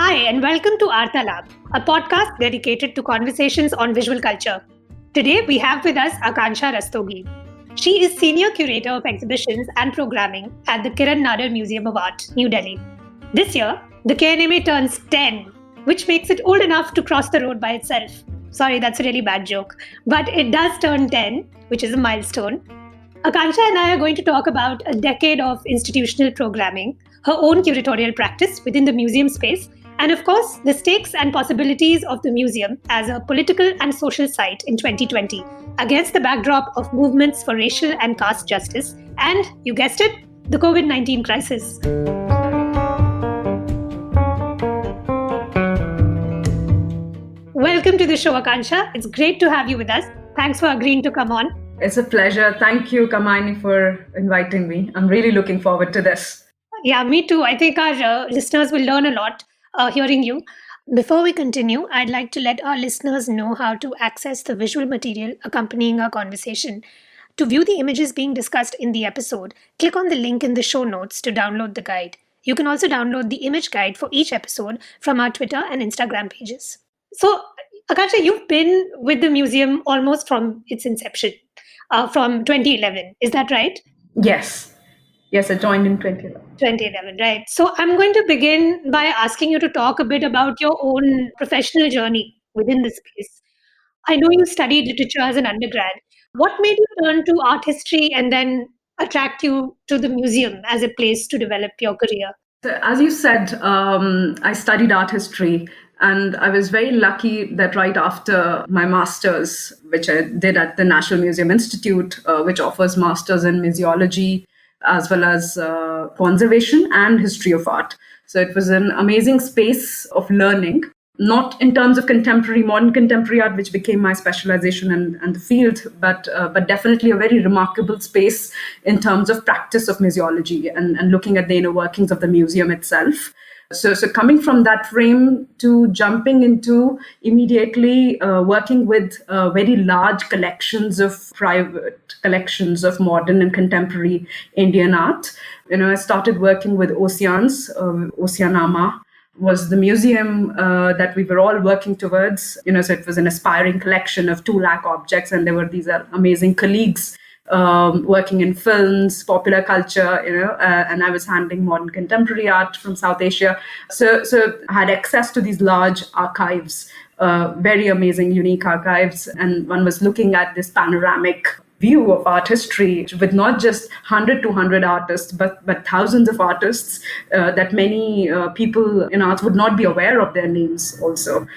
Hi, and welcome to Artalab, a podcast dedicated to conversations on visual culture. Today, we have with us Akansha Rastogi. She is Senior Curator of Exhibitions and Programming at the Kiran Nadar Museum of Art, New Delhi. This year, the KNMA turns 10, which makes it old enough to cross the road by itself. Sorry, that's a really bad joke. But it does turn 10, which is a milestone. Akansha and I are going to talk about a decade of institutional programming, her own curatorial practice within the museum space, and of course, the stakes and possibilities of the museum as a political and social site in 2020 against the backdrop of movements for racial and caste justice and, you guessed it, the COVID-19 crisis. Welcome to the show, Akansha. It's great to have you with us. Thanks for agreeing to come on. It's a pleasure. Thank you, Kamini, for inviting me. I'm really looking forward to this. Yeah, me too. I think our listeners will learn a lot hearing you. Before we continue, I'd like to let our listeners know how to access the visual material accompanying our conversation. To view the images being discussed in the episode, click on the link in the show notes to download the guide. You can also download the image guide for each episode from our Twitter and Instagram pages. So, Akansha, you've been with the museum almost from its inception, from 2011. Is that right? Yes, I joined in 2011. 2011, right. So I'm going to begin by asking you to talk a bit about your own professional journey within the space. I know you studied literature as an undergrad. What made you turn to art history and then attract you to the museum as a place to develop your career? So, as you said, I studied art history, and I was very lucky that right after my master's, which I did at the National Museum Institute, which offers masters in museology, as well as conservation and history of art. So it was an amazing space of learning, not in terms of modern contemporary art, which became my specialization and the field, but definitely a very remarkable space in terms of practice of museology and looking at the inner workings of the museum itself. So coming from that frame to jumping into immediately working with very large collections of private collections of modern and contemporary Indian art. I started working with Oceans, Oceanama was the museum that we were all working towards. So it was an aspiring collection of 2 lakh objects, and there were these amazing colleagues working in films, popular culture, and I was handling modern contemporary art from South Asia. So I had access to these large archives, very amazing, unique archives. And one was looking at this panoramic view of art history with not just 100 to 200 artists, but thousands of artists that many people in arts would not be aware of their names also.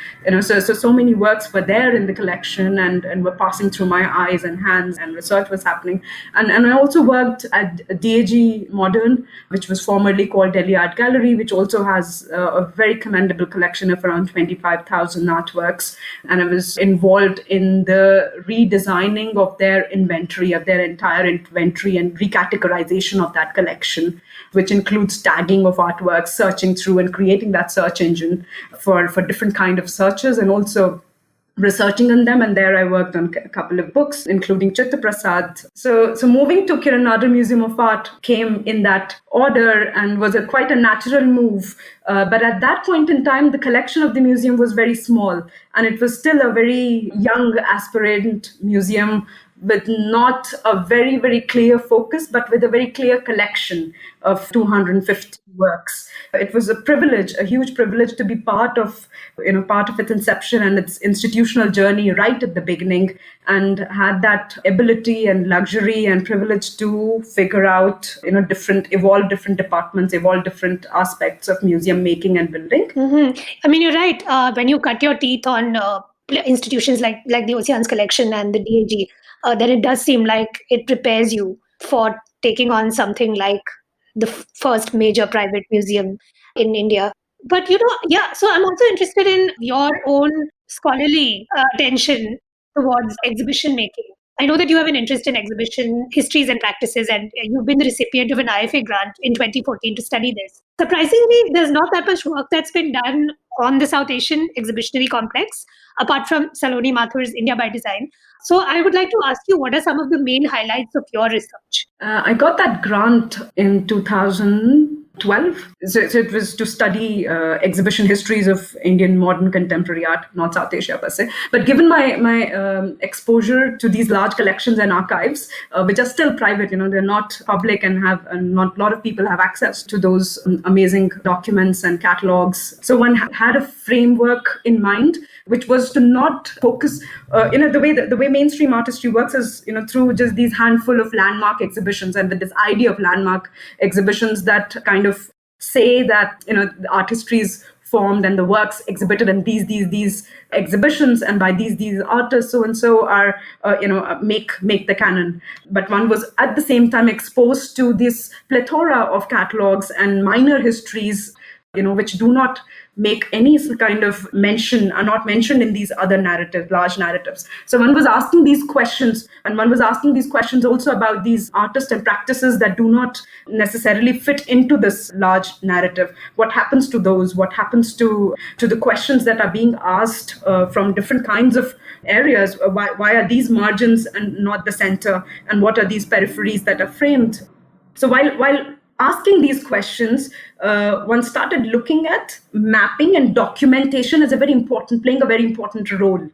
So many works were there in the collection and were passing through my eyes and hands, and research was happening. And I also worked at DAG Modern, which was formerly called Delhi Art Gallery, which also has a very commendable collection of around 25,000 artworks. And I was involved in the redesigning of their entire inventory and recategorization of that collection, which includes tagging of artworks, searching through and creating that search engine for different kind of searches, and also researching on them. And there I worked on a couple of books, including Chitta Prasad. So moving to Kiran Nadar Museum of Art came in that order and was quite a natural move. But at that point in time, the collection of the museum was very small, and it was still a very young aspirant museum with not a very, very clear focus, but with a very clear collection of 250 works. It was a huge privilege to be part of its inception and its institutional journey right at the beginning, and had that ability and luxury and privilege to figure out, evolve different departments, evolve different aspects of museum making and building. Mm-hmm. I mean, you're right. When you cut your teeth on institutions like the Oceans Collection and the DAG, then it does seem like it prepares you for taking on something like the first major private museum in India. But so I'm also interested in your own scholarly attention towards exhibition making. I know that you have an interest in exhibition histories and practices, and you've been the recipient of an IFA grant in 2014 to study this. Surprisingly, there's not that much work that's been done on the South Asian exhibitionary complex, apart from Saloni Mathur's India by Design. So I would like to ask you, what are some of the main highlights of your research? I got that grant in 2000 12. So it was to study exhibition histories of Indian modern contemporary art, not South Asia per se. But given my exposure to these large collections and archives, which are still private, they're not public and not a lot of people have access to those amazing documents and catalogs. So one had a framework in mind, which was to not focus, the way mainstream artistry works is, through just these handful of landmark exhibitions, and with this idea of landmark exhibitions that kind of say that, the artistry is formed and the works exhibited in these exhibitions, and by these artists so and so are make the canon. But one was at the same time exposed to this plethora of catalogs and minor histories, which do not make any kind of mention, are not mentioned in these other large narratives. So one was asking these questions, and one was asking these questions also about these artists and practices that do not necessarily fit into this large narrative. What happens to those? What happens to the questions that are being asked from different kinds of areas? Why are these margins and not the center? And what are these peripheries that are framed? So while asking these questions, one started looking at mapping and documentation as playing a very important role.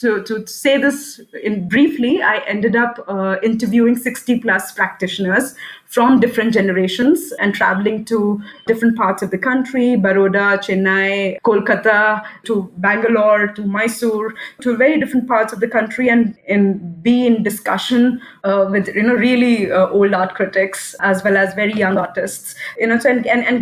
To say this briefly, I ended up interviewing 60 plus practitioners from different generations and traveling to different parts of the country, Baroda, Chennai, Kolkata, to Bangalore, to Mysore, to very different parts of the country, and be in discussion with really old art critics as well as very young artists, and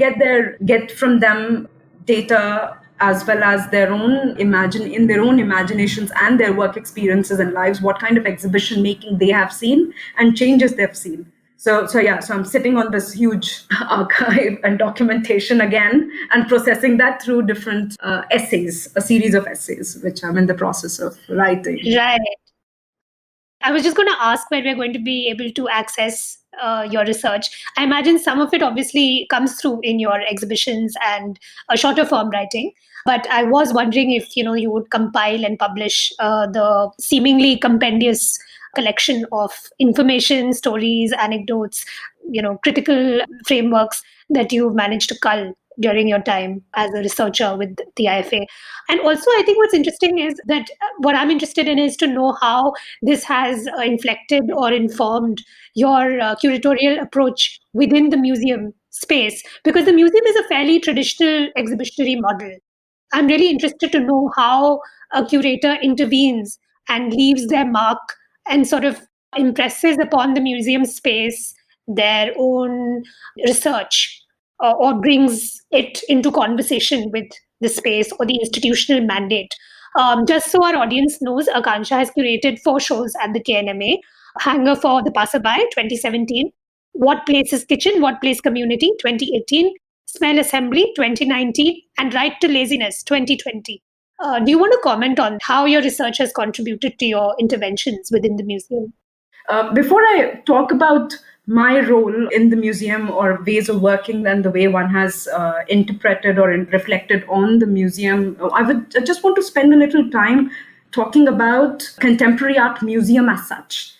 get from them data as well as their own imaginations and their work experiences and lives, what kind of exhibition making they have seen and changes they've seen. So I'm sitting on this huge archive and documentation again, and processing that through different essays, a series of essays, which I'm in the process of writing. Right. I was just going to ask when we're going to be able to access your research. I imagine some of it obviously comes through in your exhibitions and shorter form writing. But I was wondering if you would compile and publish the seemingly compendious collection of information, stories, anecdotes, critical frameworks that you've managed to cull during your time as a researcher with the IFA. And also, I think what's interesting is that what I'm interested in is to know how this has inflected or informed your curatorial approach within the museum space, because the museum is a fairly traditional exhibitionary model. I'm really interested to know how a curator intervenes and leaves their mark and sort of impresses upon the museum space their own research, or brings it into conversation with the space or the institutional mandate. Just so our audience knows, Akansha has curated 4 shows at the KNMA: Hanger for the Passerby, 2017, What Place is Kitchen, What Place Community, 2018, Smell Assembly, 2019, and Right to Laziness, 2020. Do you want to comment on how your research has contributed to your interventions within the museum? Before I talk about my role in the museum or ways of working and the way one has interpreted or reflected on the museum, I just want to spend a little time talking about contemporary art museum as such.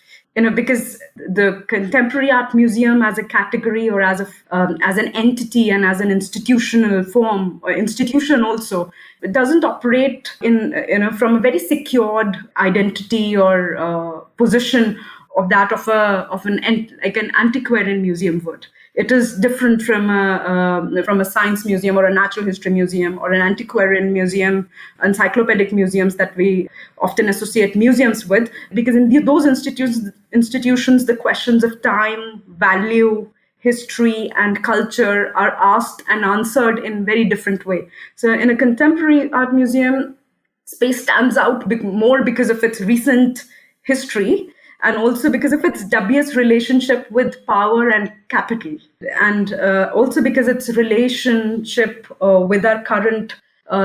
Because the contemporary art museum as a category or as an entity and as an institutional form or institution also, it doesn't operate from a very secured identity or position of that of an antiquarian museum would. It is different from a science museum or a natural history museum or an antiquarian museum, encyclopedic museums that we often associate museums with, because in those institutions, the questions of time, value, history, and culture are asked and answered in very different way. So in a contemporary art museum, space stands out more because of its recent history, and also because of its dubious relationship with power and capital, and also because its relationship with our current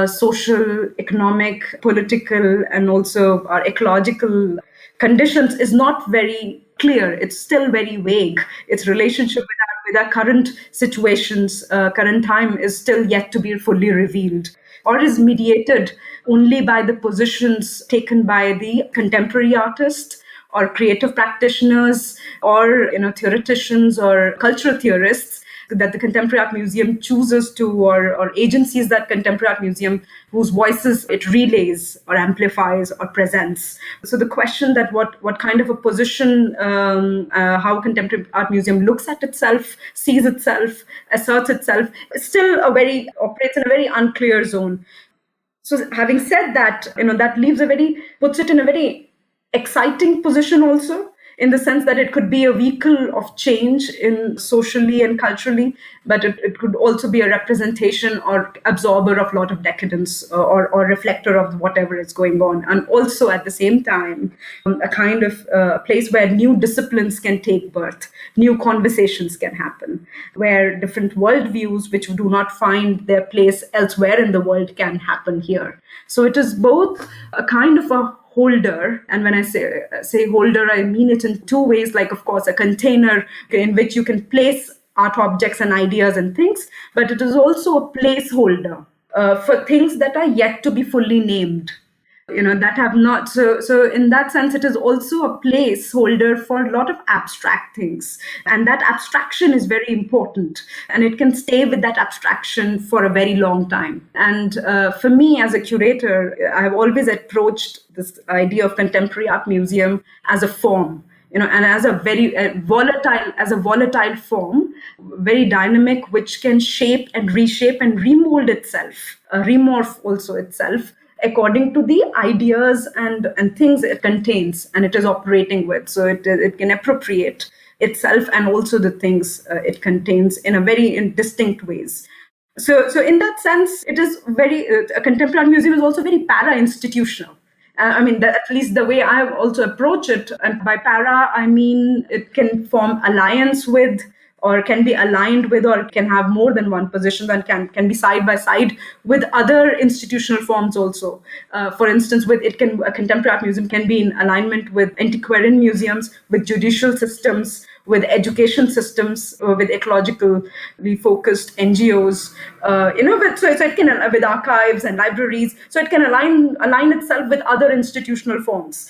social, economic, political, and also our ecological conditions is not very clear. It's still very vague. Its relationship with our current situations, current time, is still yet to be fully revealed, or is mediated only by the positions taken by the contemporary artist or creative practitioners or theoreticians or cultural theorists, that the Contemporary Art Museum chooses to, or agencies that Contemporary Art Museum, whose voices it relays or amplifies or presents. So the question that what kind of a position, how Contemporary Art Museum looks at itself, sees itself, asserts itself, is still operates in a very unclear zone. So having said that, that puts it in a very exciting position also, in the sense that it could be a vehicle of change in socially and culturally, but it could also be a representation or absorber of a lot of decadence, or reflector of whatever is going on. And also at the same time, a kind of place where new disciplines can take birth, new conversations can happen, where different worldviews which do not find their place elsewhere in the world can happen here. So it is both a kind of a holder, and when I say holder, I mean it in two ways, like of course a container in which you can place art objects and ideas and things, but it is also a placeholder for things that are yet to be fully named, that have not. So in that sense, it is also a placeholder for a lot of abstract things. And that abstraction is very important. And it can stay with that abstraction for a very long time. And for me as a curator, I've always approached this idea of Contemporary Art Museum as a form, and as a very volatile form, very dynamic, which can shape and reshape and remold itself, remorph also itself, according to the ideas and things it contains and it is operating with. So it can appropriate itself and also the things it contains in distinct ways. So in that sense, it is a contemporary art museum is also very para-institutional. At least the way I also approach it. And by para, I mean it can form alliance with, or can be aligned with, or can have more than one position, and can be side by side with other institutional forms also. For instance, a contemporary art museum can be in alignment with antiquarian museums, with judicial systems, with education systems, with ecologically focused NGOs, so it can, with archives and libraries, so it can align itself with other institutional forms.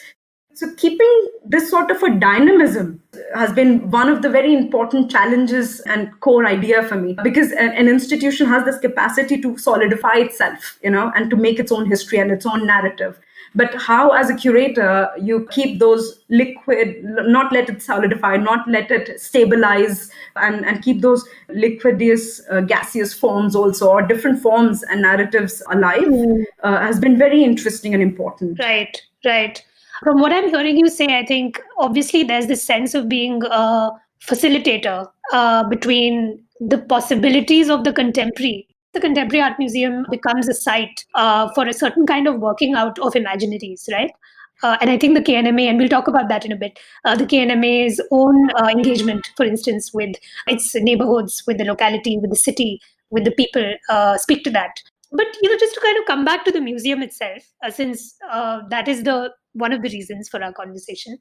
So keeping this sort of a dynamism has been one of the very important challenges and core idea for me, because an institution has this capacity to solidify itself, and to make its own history and its own narrative. But how, as a curator, you keep those liquid, not let it solidify, not let it stabilize, and keep those liquidous, gaseous forms also, or different forms and narratives alive, has been very interesting and important. Right. From what I'm hearing you say, I think obviously there's this sense of being a facilitator between the possibilities of the contemporary. The Contemporary Art Museum becomes a site for a certain kind of working out of imaginaries, right? And I think the KNMA, and we'll talk about that in a bit, the KNMA's own engagement, for instance, with its neighborhoods, with the locality, with the city, with the people, speak to that. But just to kind of come back to the museum itself, since that is one of the reasons for our conversation,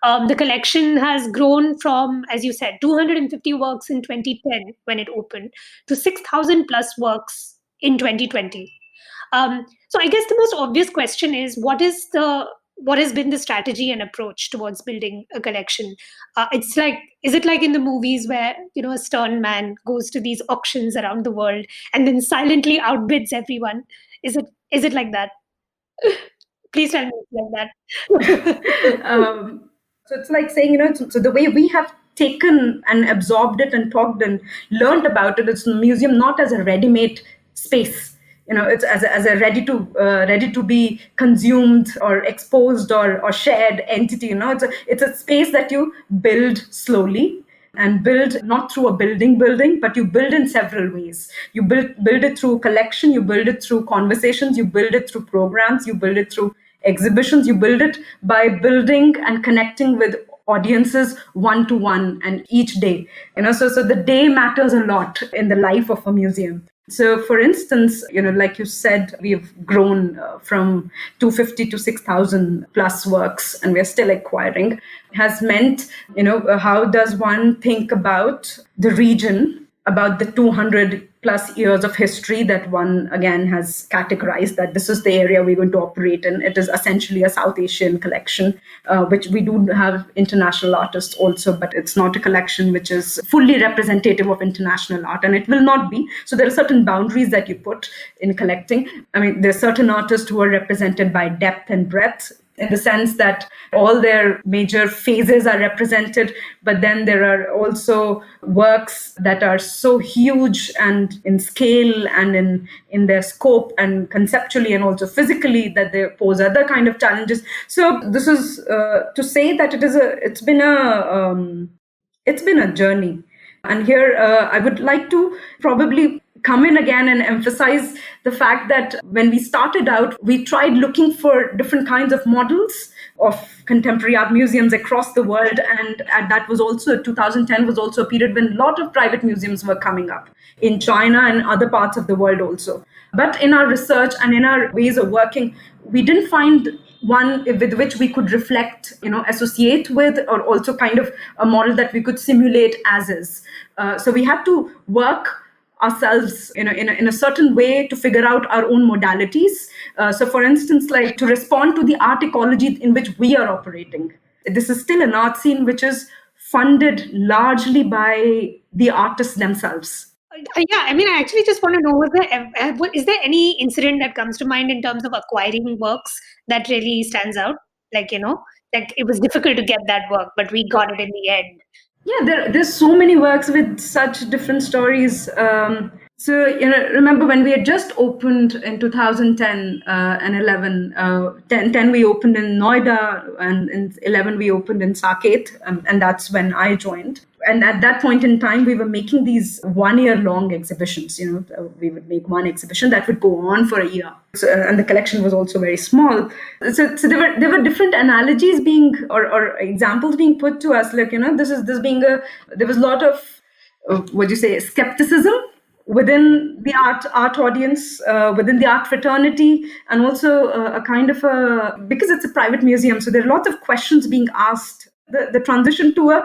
the collection has grown from, as you said, 250 works in 2010 when it opened to 6,000 plus works in 2020. So I guess the most obvious question is, what has been the strategy and approach towards building a collection? Is it like in the movies where, a stern man goes to these auctions around the world and then silently outbids everyone? Is it like that? Please tell me it's like that. So it's like saying, so the way we have taken and absorbed it and talked and learned about it, it's a museum not as a ready-made space. It's as a ready to be consumed or exposed or shared entity. It's a space that you build slowly, and build not through a building, but you build in several ways. You build it through collection, you build it through conversations, you build it through programs, you build it through exhibitions, you build it by building and connecting with audiences one-to-one and each day. So the day matters a lot in the life of a museum. So, for instance, like you said, we've grown from 250 to 6,000 plus works, and we're still acquiring. Has meant, how does one think about the region about the 200 plus years of history that one again has categorized that this is the area we're going to operate in. It is essentially a South Asian collection, which we do have international artists also, but it's not a collection which is fully representative of international art, and it will not be. So there are certain boundaries that you put in collecting. I mean, there are certain artists who are represented by depth and breadth, in the sense that all their major phases are represented, but then there are also works that are so huge and in scale and in their scope and conceptually and also physically that they pose other kind of challenges. So this is to say that it's been a journey. And here I would like to probably come in again and emphasize the fact that when we started out, we tried looking for different kinds of models of contemporary art museums across the world. And that was also 2010 was also a period when a lot of private museums were coming up in China and other parts of the world also. But in our research and in our ways of working, we didn't find one with which we could reflect, associate with, or also kind of a model that we could simulate as is. So we had to work ourselves in a certain way to figure out our own modalities. So for instance, like to respond to the art ecology in which we are operating. This is still an art scene which is funded largely by the artists themselves. Yeah, I mean, I actually just want to know, is there any incident that comes to mind in terms of acquiring works that really stands out? Like, like it was difficult to get that work, but we got it in the end. Yeah, there's so many works with such different stories. So, remember when we had just opened in 2010 and 11, 10 we opened in Noida, and in 11 we opened in Saket, and that's when I joined. And at that point in time, we were making these 1 year long exhibitions. We would make one exhibition that would go on for a year. So, and the collection was also very small. So there were different analogies being or examples being put to us. Like, there was a lot of skepticism within the art audience, within the art fraternity, and also a kind of because it's a private museum, so there are lots of questions being asked. The transition to a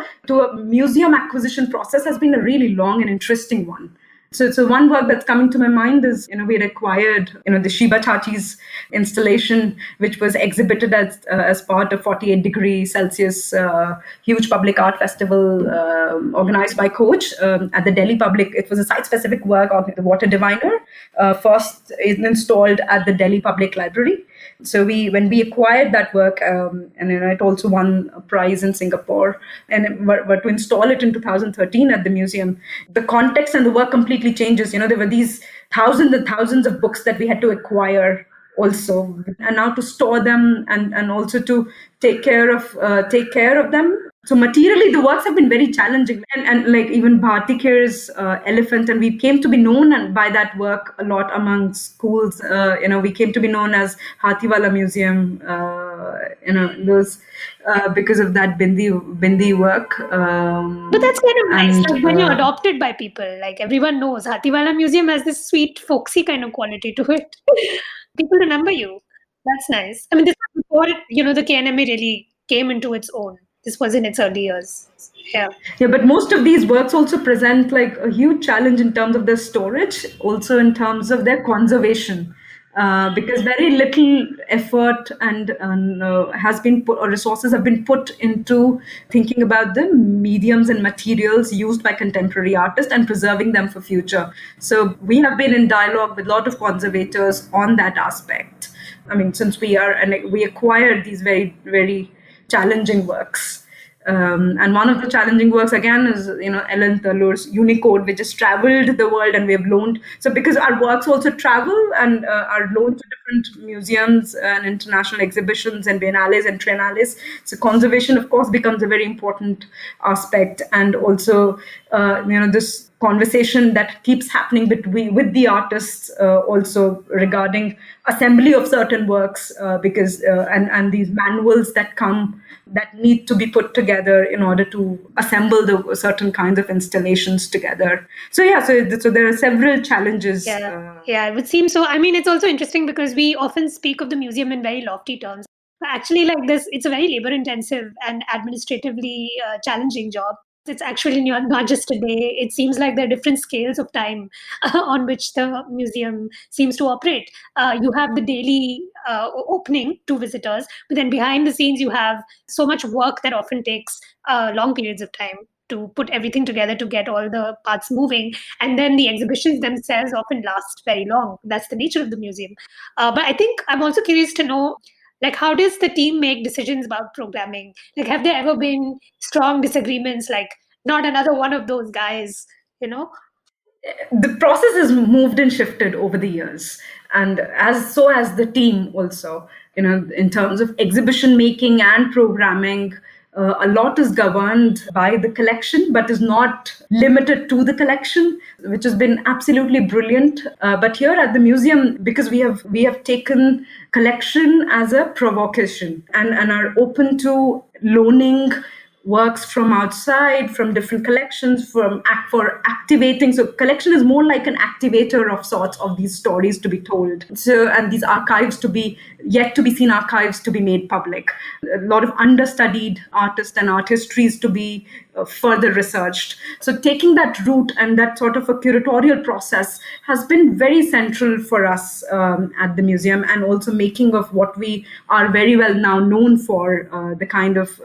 museum acquisition process has been a really long and interesting one. So one work that's coming to my mind is, we had acquired, the Shiba Chachi's installation, which was exhibited as part of 48 degree Celsius huge public art festival organized by Coach at the Delhi Public. It was a site-specific work of the water diviner, first installed at the Delhi Public Library. So when we acquired that work, and it also won a prize in Singapore, and were to install it in 2013 at the museum, the context and the work completely changes. There were these thousands and thousands of books that we had to acquire also, and now to store them and also to take care of them. So materially, the works have been very challenging, and like even Bhartikir's Elephant, and we came to be known by that work a lot among schools. We came to be known as Hathiwala Museum. Those because of that Bindi work. But that's kind of nice. Like when you're adopted by people, like everyone knows Hathiwala Museum has this sweet, folksy kind of quality to it. People remember you. That's nice. I mean, this was before the KNMA really came into its own. This was in its early years. Yeah. Yeah, but most of these works also present like a huge challenge in terms of their storage, also in terms of their conservation, because very little effort and has been put, or resources have been put into thinking about the mediums and materials used by contemporary artists and preserving them for future. So we have been in dialogue with a lot of conservators on that aspect. I mean, since we acquired these very, very challenging works. And one of the challenging works again is, Ellen Tallur's Unicode, which has traveled the world and we have loaned. So because our works also travel and are loaned to different museums and international exhibitions and biennales and triennales. So conservation, of course, becomes a very important aspect. And also, this conversation that keeps happening with the artists also regarding assembly of certain works, because and these manuals that need to be put together in order to assemble the certain kinds of installations together. So there are several challenges. Yeah, it would seem so. I mean, it's also interesting because we often speak of the museum in very lofty terms. But actually, like this, it's a very labor-intensive and administratively challenging job. It's actually not just a day. It seems like there are different scales of time on which the museum seems to operate. You have the daily opening to visitors, but then behind the scenes, you have so much work that often takes long periods of time to put everything together to get all the parts moving. And then the exhibitions themselves often last very long. That's the nature of the museum. But I think I'm also curious to know, like, how does the team make decisions about programming? Like, have there ever been strong disagreements, like, not another one of those guys, you know? The process has moved and shifted over the years, and as the team also, in terms of exhibition making and programming. A lot is governed by the collection, but is not limited to the collection, which has been absolutely brilliant. But here at the museum, because we have taken collection as a provocation, and are open to loaning works from outside, from different collections, for activating. So collection is more like an activator of sorts of these stories to be told. So, and these archives to be yet to be seen archives to be made public. A lot of understudied artists and art histories to be further researched. So taking that route and that sort of a curatorial process has been very central for us at the museum, and also making of what we are very well now known for, the kind of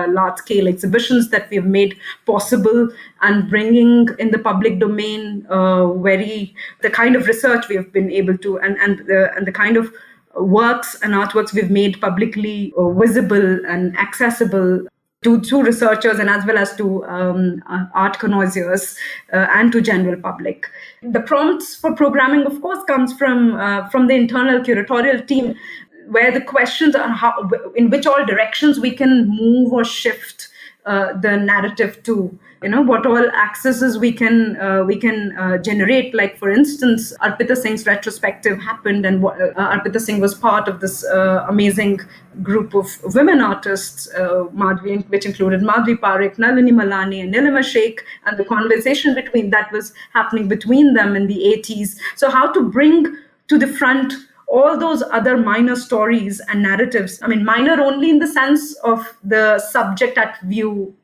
large-scale exhibitions that we've made possible, and bringing in the public domain the kind of research we have been able to, and the kind of works and artworks we've made publicly visible and accessible to researchers, and as well as to art connoisseurs and to general public. The prompts for programming, of course, comes from the internal curatorial team, where the questions are in which all directions we can move or shift the narrative to. What all accesses we can generate. Like, for instance, Arpita Singh's retrospective happened, and Arpita Singh was part of this amazing group of women artists, which included Madhvi Parekh, Nalini Malani, and Nilima Sheikh, and the conversation between that was happening between them in the 80s. So how to bring to the front all those other minor stories and narratives. I mean, minor only in the sense of the subject at view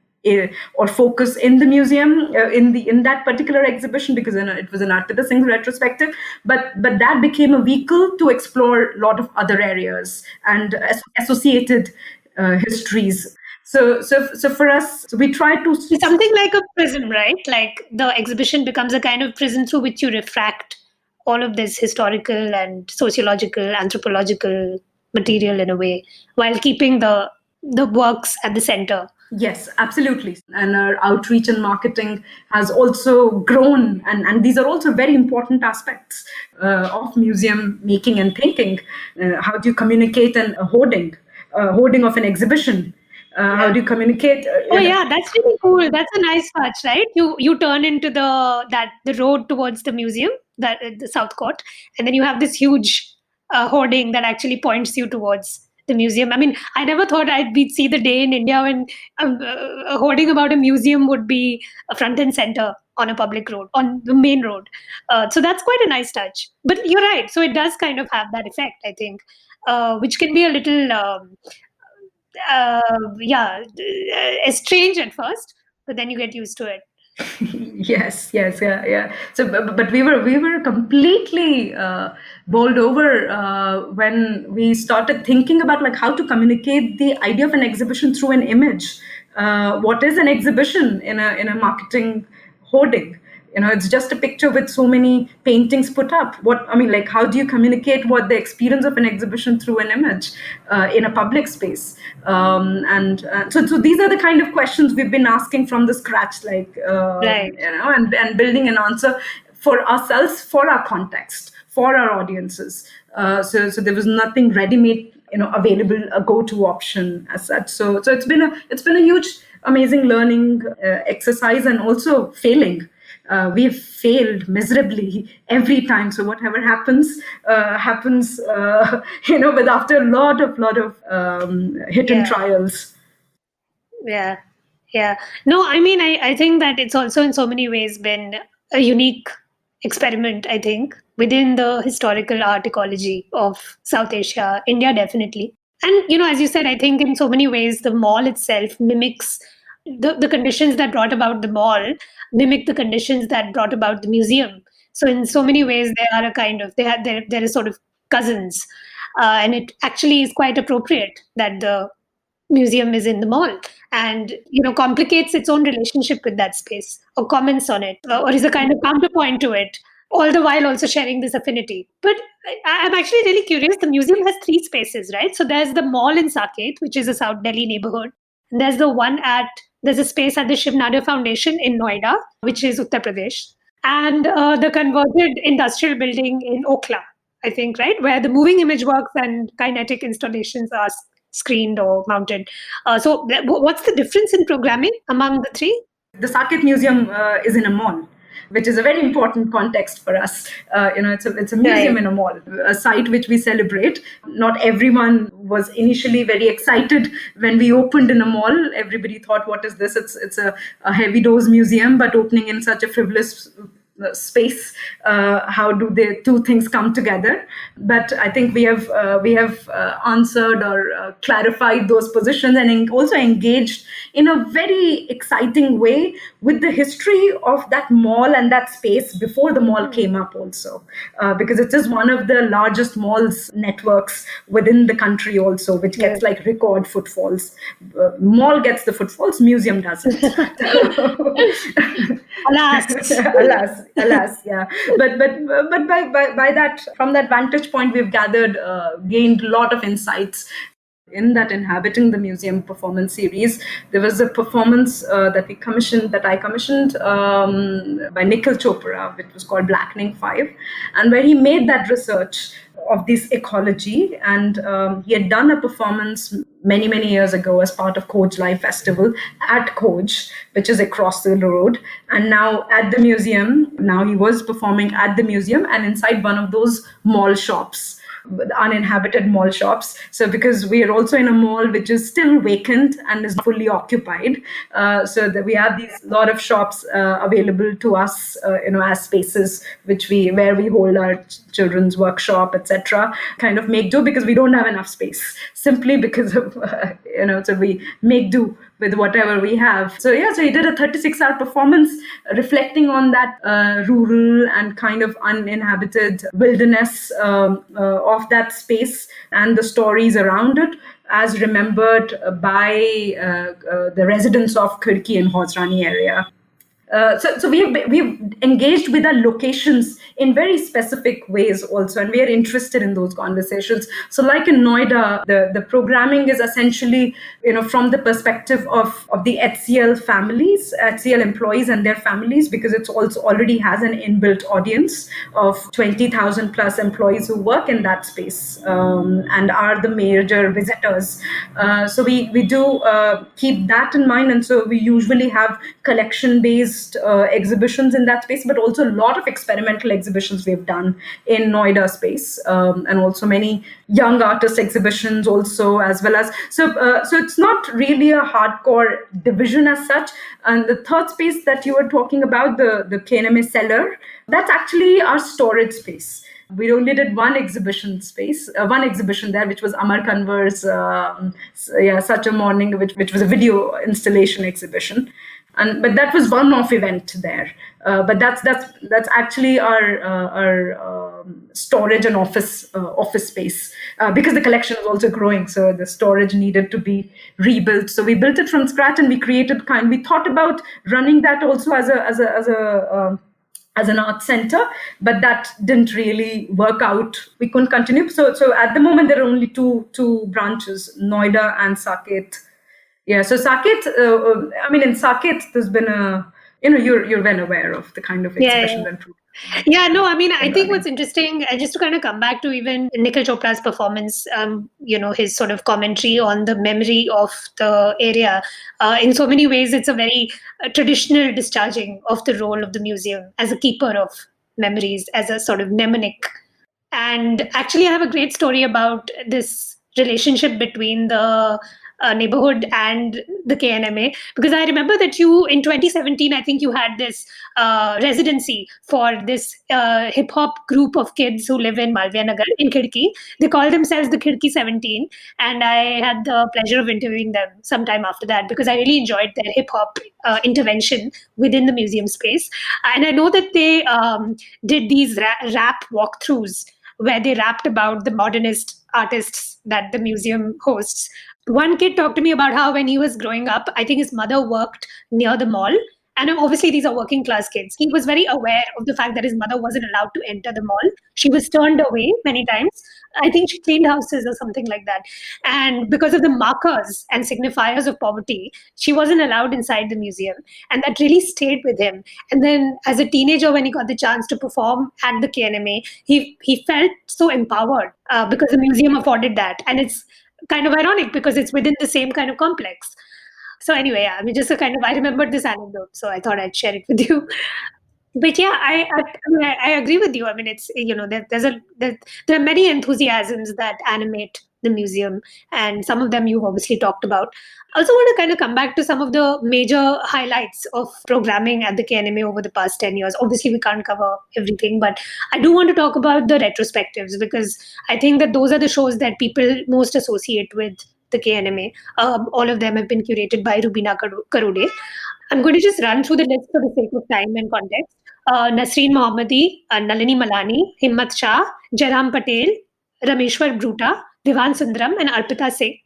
or focus in the museum, in that particular exhibition, because it was an Arpita Singh retrospective, but that became a vehicle to explore a lot of other areas and associated histories. So for us, we try to something like a prism, right? Like, the exhibition becomes a kind of prism through which you refract all of this historical and sociological, anthropological material in a way, while keeping the works at the center. Yes, absolutely. And our outreach and marketing has also grown. And these are also very important aspects of museum making and thinking. How do you communicate a hoarding of an exhibition? How do you communicate? Yeah, that's really cool. That's a nice touch, right? You turn into the road towards the museum, the South Court, and then you have this huge hoarding that actually points you towards the museum. I mean, I never thought we'd see the day in India when a hoarding about a museum would be a front and center on a public road, on the main road. So that's quite a nice touch. But you're right. So it does kind of have that effect, I think, which can be a little, strange at first, but then you get used to it. Yes, yeah. So, but we were completely bowled over when we started thinking about, like, how to communicate the idea of an exhibition through an image. What is an exhibition in a marketing hoarding? It's just a picture with so many paintings put up. How do you communicate what the experience of an exhibition through an image in a public space? So these are the kind of questions we've been asking from the scratch, right. And building an answer for ourselves, for our context, for our audiences. So there was nothing ready-made, available, a go-to option as such. So it's been a huge, amazing learning exercise, and also failing. We've failed miserably every time. So whatever happens, with after a lot of hit and trials. Yeah. No, I mean, I think that it's also in so many ways been a unique experiment, I think, within the historical art ecology of South Asia, India definitely. And, as you said, I think in so many ways, the mall itself mimics the conditions that brought about the mall mimic the conditions that brought about the museum. So in so many ways, they are a kind of they're sort of cousins, and it actually is quite appropriate that the museum is in the mall and complicates its own relationship with that space or comments on it or is a kind of counterpoint to it, all the while also sharing this affinity. But I'm actually really curious. The museum has three spaces, right? So there's the mall in Saket, which is a South Delhi neighborhood. And there's a space at the Shiv Nadar Foundation in Noida, which is Uttar Pradesh, and the converted industrial building in Okla, I think, right, where the moving image works and kinetic installations are screened or mounted. So what's the difference in programming among the three? The Saket Museum is in a mall, which is a very important context for us. It's a museum in a mall, a site which we celebrate. Not everyone was initially very excited when we opened in a mall. Everybody thought, what is this? It's a heavy dose museum, but opening in such a frivolous space, how do the two things come together? But I think we have answered or clarified those positions and also engaged in a very exciting way with the history of that mall and that space before the mall came up also, because it is one of the largest malls networks within the country also, which gets like record footfalls. Mall gets the footfalls, museum doesn't. Alas, yeah. But by that, from that vantage point, we've gained a lot of insights. In that Inhabiting the Museum performance series, there was a performance that I commissioned by Nikhil Chopra, which was called Blackening 5, and where he made that research of this ecology. And he had done a performance many years ago as part of Khoj Live Festival at Khoj, which is across the road. And now at the museum, he was performing at the museum and inside one of those mall shops, uninhabited mall shops. So because we are also in a mall which is still vacant and is fully occupied, so that we have these lot of shops available to us, as spaces where we hold our children's workshop, etc. Kind of make do because we don't have enough space, simply because of so we make do with whatever we have. So he did a 36-hour performance reflecting on that rural and kind of uninhabited wilderness of that space and the stories around it, as remembered by the residents of Khirki and Hausrani area. So we've engaged with our locations in very specific ways also, and we are interested in those conversations. So like in Noida, the programming is essentially, from the perspective of the HCL families, HCL employees and their families, because it also already has an inbuilt audience of 20,000 plus employees who work in that space and are the major visitors. So we do keep that in mind, and so we usually have collection-based exhibitions in that space, but also a lot of experimental exhibitions we've done in Noida space, and also many young artist exhibitions also, as well as so it's not really a hardcore division as such. And the third space that you were talking about, the KNMA cellar, that's actually our storage space. We only did one exhibition there, which was Amar Kanwar's Such a Morning, which was a video installation exhibition. But that was one-off event there. But that's actually our storage and office space, because the collection was also growing, so the storage needed to be rebuilt. So we built it from scratch, and we thought about running that also as an art center, but that didn't really work out. We couldn't continue. So at the moment there are only two branches, Noida and Saket. Yeah, so Saket, in Saket, there's been you're well aware of the kind of exhibitions and programs. I think what's interesting, just to kind of come back to even Nikhil Chopra's performance, his sort of commentary on the memory of the area. In so many ways, it's a very traditional discharging of the role of the museum as a keeper of memories, as a sort of mnemonic. And actually, I have a great story about this relationship between the neighborhood and the KNMA, because I remember that you in 2017, I think you had this residency for this hip hop group of kids who live in Malviya Nagar in Khidki. They call themselves the Khidki 17, and I had the pleasure of interviewing them sometime after that because I really enjoyed their hip hop intervention within the museum space. And I know that they did these rap walkthroughs where they rapped about the modernist artists that the museum hosts. One kid talked to me about how when he was growing up, I think his mother worked near the mall. And obviously, these are working class kids. He was very aware of the fact that his mother wasn't allowed to enter the mall. She was turned away many times. I think she cleaned houses or something like that. And because of the markers and signifiers of poverty, she wasn't allowed inside the museum. And that really stayed with him. And then as a teenager, when he got the chance to perform at the KNMA, he felt so empowered because the museum afforded that. And it's kind of ironic because it's within the same kind of complex. So anyway, yeah, I mean, just a kind of, I remembered this anecdote, so I thought I'd share it with you. But yeah, I agree with you. I mean, it's, there are many enthusiasms that animate the museum, and some of them you've obviously talked about. I also want to kind of come back to some of the major highlights of programming at the KNMA over the past 10 years. Obviously, we can't cover everything, but I do want to talk about the retrospectives because I think that those are the shows that people most associate with the KNMA. All of them have been curated by Rubina Karude. I'm going to just run through the list for the sake of time and context. Nasreen Mohammadi, Nalini Malani, Himmat Shah, Jairam Patel, Rameshwar Bruta, Divan Sundaram, and Arpita Singh.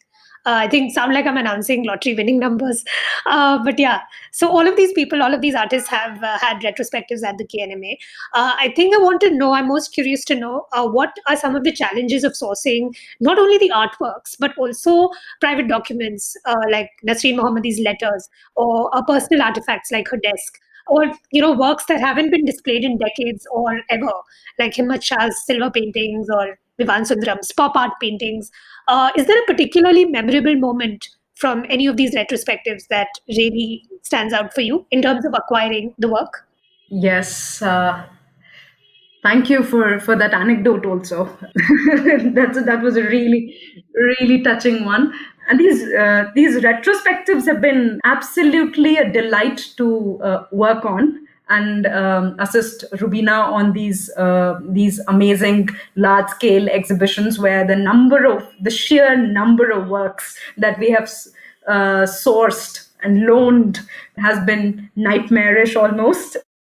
I think sound like I'm announcing lottery winning numbers. But yeah, so all of these people, all of these artists have had retrospectives at the KNMA. I think I want to know, I'm most curious to know what are some of the challenges of sourcing not only the artworks, but also private documents like Nasreen Mohammadi's letters or personal artifacts like her desk, or works that haven't been displayed in decades or ever, like Himmat Shah's silver paintings or Vivan Sundaram's pop art paintings. Is there a particularly memorable moment from any of these retrospectives that really stands out for you in terms of acquiring the work? Yes. Thank you for that anecdote also. That was a really touching one. And these retrospectives have been absolutely a delight to work on and assist Rubina on these amazing large scale exhibitions where the sheer number of works that we have sourced and loaned has been nightmarish almost.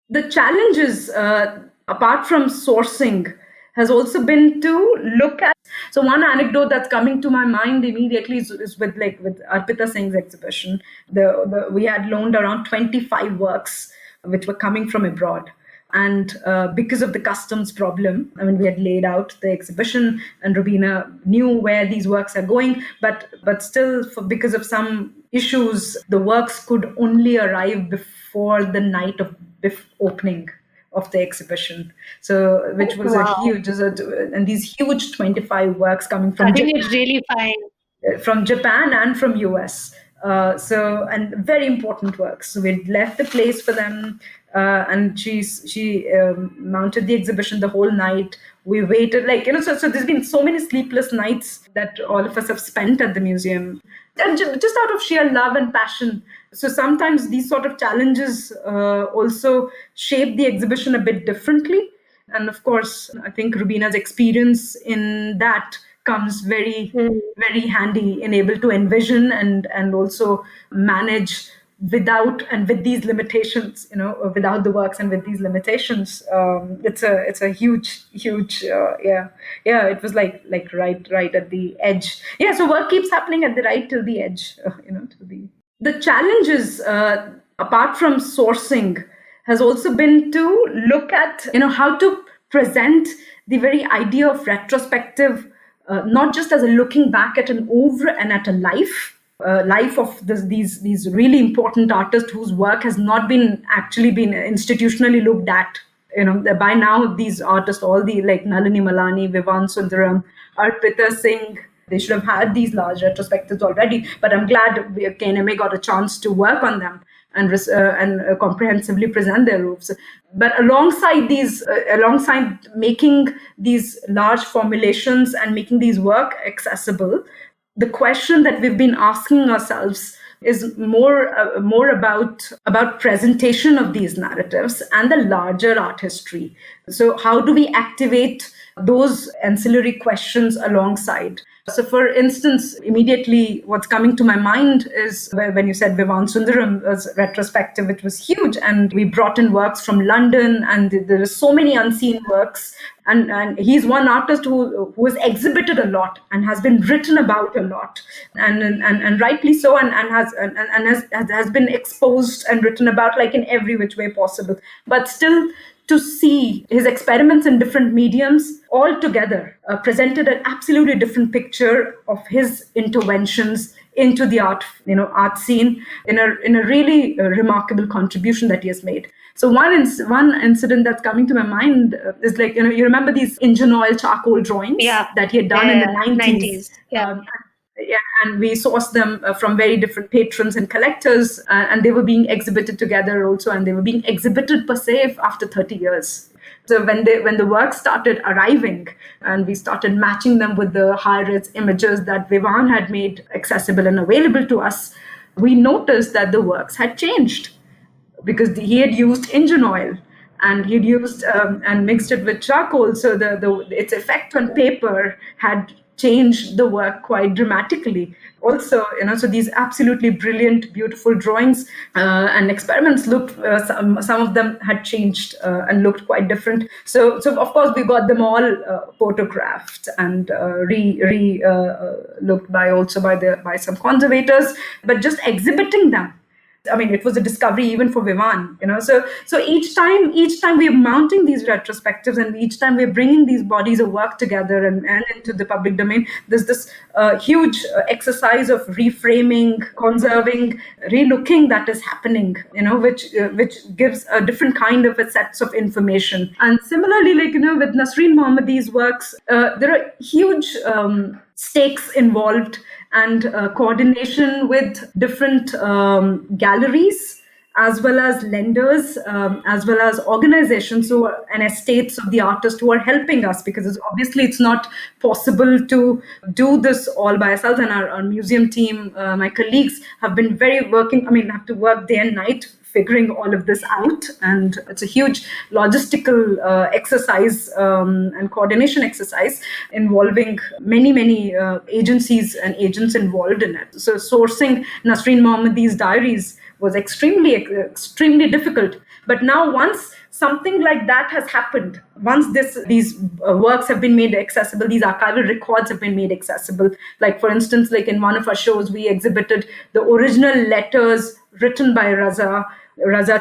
The challenges, apart from sourcing, has also been to look at. So one anecdote that's coming to my mind immediately is with Arpita Singh's exhibition. We had loaned around 25 works which were coming from abroad. And because of the customs problem, I mean, we had laid out the exhibition, and Rubina knew where these works are going, but still, because of some issues, the works could only arrive before the night of opening of the exhibition. So, which was Wow. a huge, and these huge 25 works coming from I think it's really Japan and from US. And very important works. So we left the place for them, and she mounted the exhibition the whole night. We waited, so there's been so many sleepless nights that all of us have spent at the museum, and just out of sheer love and passion. So sometimes these sort of challenges also shape the exhibition a bit differently. And of course, I think Rubina's experience in that comes very handy in able to envision and also manage with these limitations, without the works and with these limitations. It's a huge it was like right at the edge. So work keeps happening at the right till the edge, the challenges, apart from sourcing, has also been to look at how to present the very idea of retrospective, not just as a looking back at an oeuvre and at a life of these really important artists whose work has not been institutionally looked at. By now these artists, all the like Nalini Malani, Vivan Sundaram, Arpita Singh, they should have had these large retrospectives already. But I'm glad KNMA got a chance to work on them and comprehensively present their roofs. But alongside making these large formulations and making these work accessible, the question that we've been asking ourselves is more about presentation of these narratives and the larger art history. So how do we activate those ancillary questions alongside? So, for instance, immediately what's coming to my mind is when you said Vivan Sundaram was retrospective, it was huge. And we brought in works from London, and there are so many unseen works. And he's one artist who has exhibited a lot and has been written about a lot, and rightly so, and has been exposed and written about like in every which way possible. But still, to see his experiments in different mediums all together presented an absolutely different picture of his interventions into the art scene in a really remarkable contribution that he has made. So one incident that's coming to my mind is like, you remember these engine oil charcoal drawings that he had done in the 90s. And we sourced them from very different patrons and collectors, and they were being exhibited together also, and they were being exhibited per se after 30 years. So when the work started arriving, and we started matching them with the high-res images that Vivan had made accessible and available to us, we noticed that the works had changed because he had used engine oil. And he'd used and mixed it with charcoal, so its effect on paper had changed the work quite dramatically. Also, so these absolutely brilliant, beautiful drawings and experiments looked. Some of them had changed and looked quite different. So of course we got them all photographed and looked by some conservators, but just exhibiting them. I mean, it was a discovery even for Vivan, So each time we are mounting these retrospectives, and each time we're bringing these bodies of work together and into the public domain, there's this huge exercise of reframing, conserving, relooking that is happening, which gives a different kind of a sets of information. And similarly, with Nasreen Mohammadi's works, there are huge stakes involved, and coordination with different galleries, as well as lenders, as well as organizations and estates of the artists who are helping us, because obviously it's not possible to do this all by ourselves. And our museum team, my colleagues, have been have to work day and night figuring all of this out, and it's a huge logistical exercise and coordination exercise involving many agencies and agents involved in it. So sourcing Nasreen Mohammadi's diaries was extremely difficult. But now, once something like that has happened, once these works have been made accessible, these archival records have been made accessible. Like, for instance, like in one of our shows, we exhibited the original letters written by Raza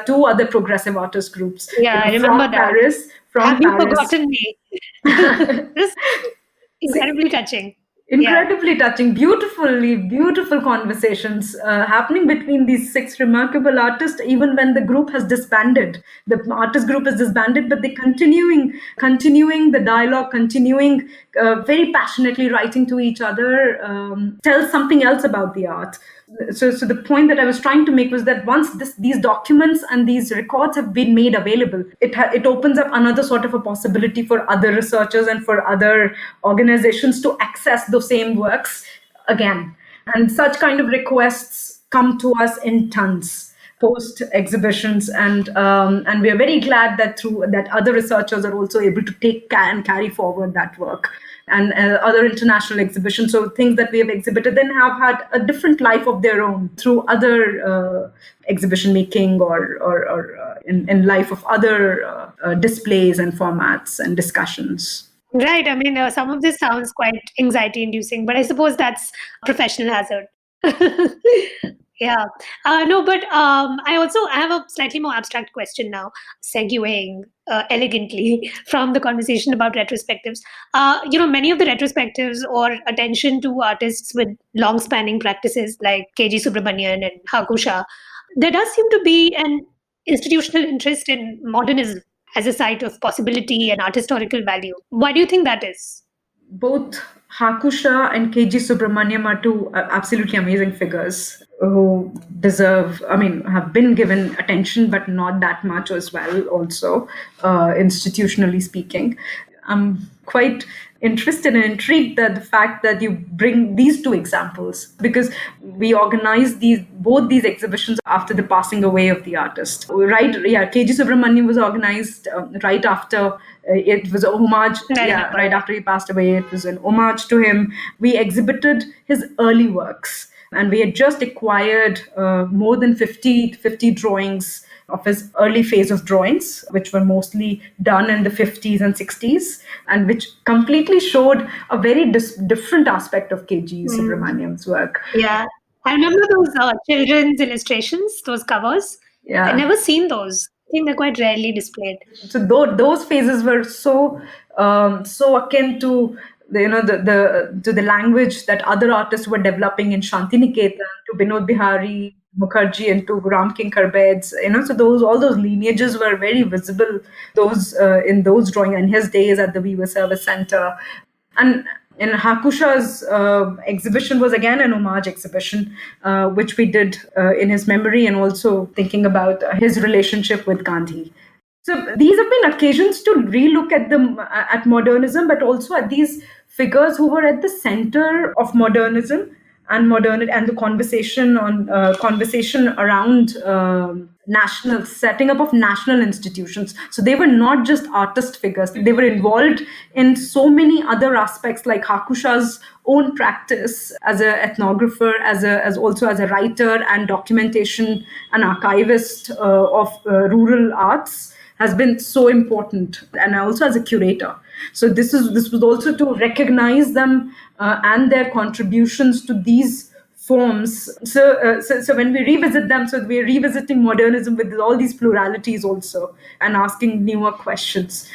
to other progressive artist groups. Yeah, I remember that. Have you forgotten me? This incredibly touching. Incredibly touching, beautiful conversations happening between these 6 remarkable artists, even when the group has disbanded. The artist group is disbanded, but they're continuing the dialogue, continuing very passionately writing to each other, tell something else about the art. So the point that I was trying to make was that once these documents and these records have been made available, it opens up another sort of a possibility for other researchers and for other organizations to access those same works again. And such kind of requests come to us in tons post exhibitions, and we are very glad that through that other researchers are also able to take and carry forward that work. And other international exhibitions, so things that we have exhibited then have had a different life of their own through other exhibition making or in life of other displays and formats and discussions. Right. I mean, some of this sounds quite anxiety-inducing, but I suppose that's professional hazard. Yeah. No, but I have a slightly more abstract question now, segueing elegantly from the conversation about retrospectives. Many of the retrospectives or attention to artists with long-spanning practices like K.G. Subramanian and Hakusha, there does seem to be an institutional interest in modernism as a site of possibility and art historical value. Why do you think that is? Both Hakusha and K.G. Subramaniam are two absolutely amazing figures who have been given attention, but not that much as well, also, institutionally speaking. I'm quite interested and intrigued at the fact that you bring these two examples, because we organized both these exhibitions after the passing away of the artist. Right, yeah, KG Subramaniam was organized right after it was a homage. Yeah, right after he passed away, it was an homage to him. We exhibited his early works, and we had just acquired more than 50 drawings of his early phase of drawings, which were mostly done in the 50s and 60s, and which completely showed a very different aspect of KG Subramaniam's work. Yeah. I remember those children's illustrations, those covers. Yeah. I've never seen those. I think they're quite rarely displayed. So those phases were so akin to the language that other artists were developing in Shantiniketan, to Binod Bihari Mukherjee, and to Ram Kinkar Beds. So all those lineages were very visible. Those in those drawing in his days at the Weaver Service Center. And in Hakusha's exhibition was again an homage exhibition, which we did in his memory, and also thinking about his relationship with Gandhi. So these have been occasions to relook at modernism, but also at these figures who were at the center of modernism and modernity, and the conversation around setting up of national institutions. So they were not just artist figures; they were involved in so many other aspects, like Hakusha's own practice as an ethnographer, as also as a writer and documentation and archivist of rural arts, has been so important, and also as a curator. So this was also to recognize them and their contributions to these forms. So when we revisit them, so we're revisiting modernism with all these pluralities also, and asking newer questions.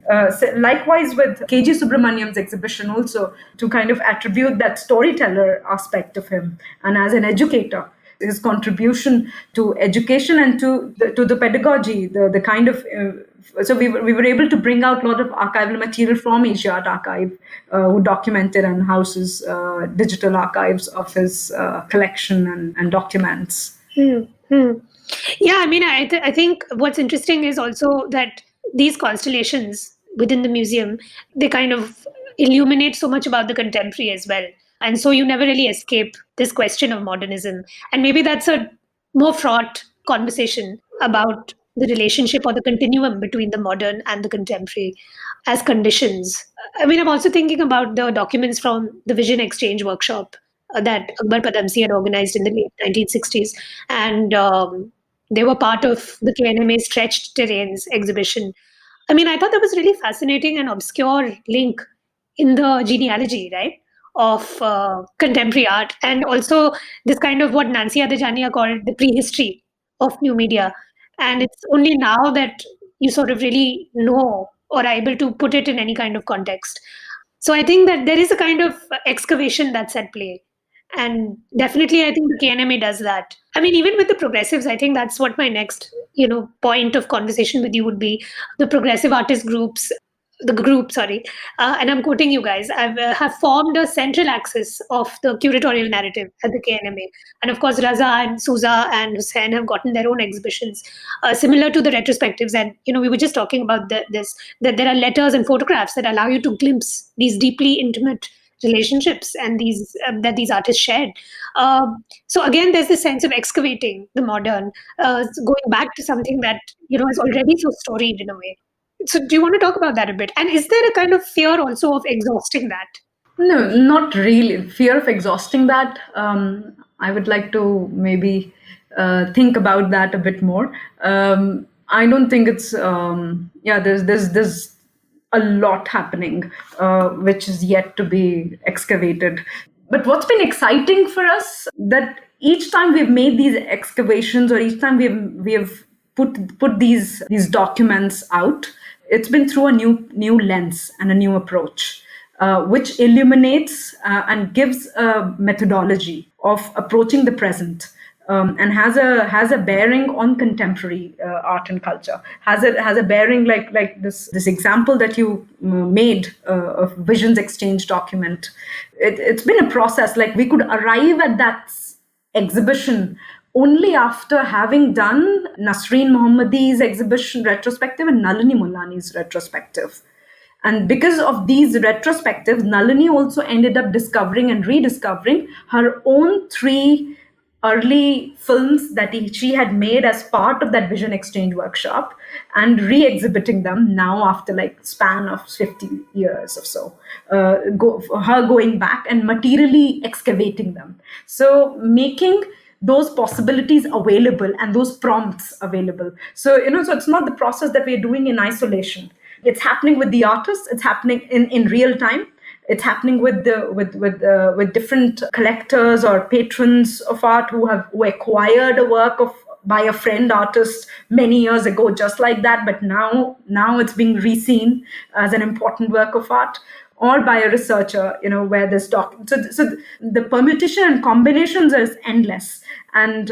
So likewise with KG Subramaniam's exhibition, also to kind of attribute that storyteller aspect of him, and as an educator, his contribution to education and to the pedagogy, the kind of so we were able to bring out a lot of archival material from Asia Art Archive, who documented and houses digital archives of his collection and documents. Mm-hmm. Yeah, I mean, I think what's interesting is also that these constellations within the museum, they kind of illuminate so much about the contemporary as well. And so you never really escape this question of modernism. And maybe that's a more fraught conversation about the relationship or the continuum between the modern and the contemporary as conditions. I mean, I'm also thinking about the documents from the Vision Exchange workshop that Akbar Padamsi had organized in the late 1960s. And they were part of the KNMA Stretched Terrains exhibition. I mean, I thought that was really fascinating and obscure link in the genealogy, right, of contemporary art, and also this kind of what Nancy Adejania called the prehistory of new media. And it's only now that you sort of really know or are able to put it in any kind of context. So I think that there is a kind of excavation that's at play. And definitely, I think the KNMA does that. I mean, even with the progressives, I think that's what my next, point of conversation with you would be. The progressive artist groups, and I'm quoting you guys, have formed a central axis of the curatorial narrative at the KNMA. And of course, Raza and Souza and Hussain have gotten their own exhibitions, similar to the retrospectives. And, we were just talking about this, that there are letters and photographs that allow you to glimpse these deeply intimate relationships and these that these artists shared. So again, there's this sense of excavating the modern, going back to something that, is already so storied in a way. So do you want to talk about that a bit? And is there a kind of fear also of exhausting that? No, not really. Fear of exhausting that. I would like to maybe think about that a bit more. I don't think it's there's a lot happening which is yet to be excavated. But what's been exciting for us, that each time we've made these excavations, or each time we have put these documents out, it's been through a new lens and a new approach, which illuminates and gives a methodology of approaching the present, and has a bearing on contemporary art and culture. Has a bearing like this example that you made of Visions Exchange document. It's been a process. Like, we could arrive at that exhibition only after having done Nasreen Mohammadi's exhibition retrospective and Nalini Mullani's retrospective. And because of these retrospectives, Nalini also ended up discovering and rediscovering her own three early films that she had made as part of that vision exchange workshop, and re-exhibiting them now after like span of 50 years or so, her going back and materially excavating them, so making those possibilities available and those prompts available. So so it's not the process that we're doing in isolation. It's happening with the artists, it's happening in real time, it's happening with with different collectors or patrons of art who acquired a work of by a friend artist many years ago, just like that. But now it's being reseen as an important work of art, or by a researcher, where this so the permutation and combinations is endless. And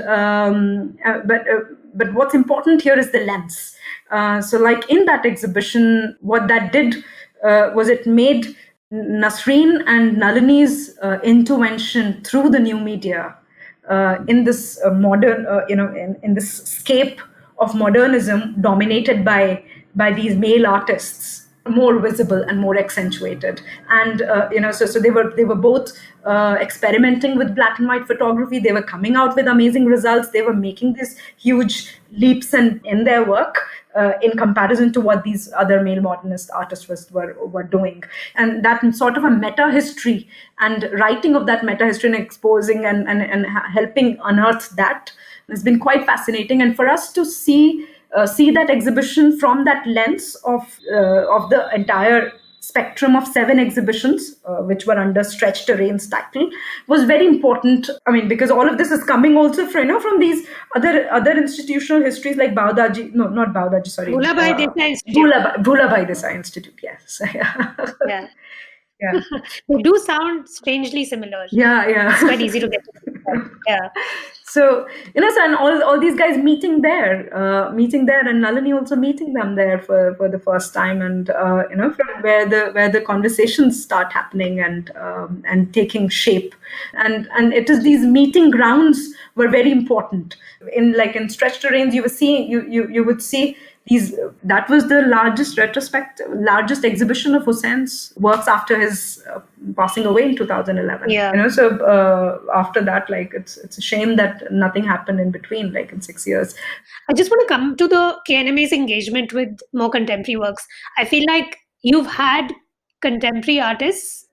but what's important here is the lens. So like in that exhibition, what that did was it made Nasreen and Nalini's intervention through the new media in this modern, in this scape of modernism dominated by these male artists, more visible and more accentuated. And so they were both experimenting with black and white photography. They were coming out with amazing results. They were making these huge leaps in their work in comparison to what these other male modernist artists were doing. And that sort of a meta history and writing of that meta history and exposing and helping unearth that has been quite fascinating. And for us to see that exhibition from that lens of the entire spectrum of 7 exhibitions, which were under Stretch Terrain's title, was very important. I mean, because all of this is coming also from these other institutional histories like Baudaji, no, not Baudaji, sorry. Bhulabhai Desai Institute. Bhulabhai Desai Institute, yes. Yeah. Yeah. They do sound strangely similar. Yeah. It's quite easy to get to. Yeah. So, so and all these guys meeting there, and Nalini also meeting them there for the first time, and from where the conversations start happening and taking shape, and it is these meeting grounds were very important. In Stretch Terrains, you would see these. That was the largest exhibition of Hussein's works after his passing away in 2011. Yeah. So after that, it's a shame that nothing happened in between, in 6 years. I just want to come to the KNMA's engagement with more contemporary works. I feel like you've had contemporary artists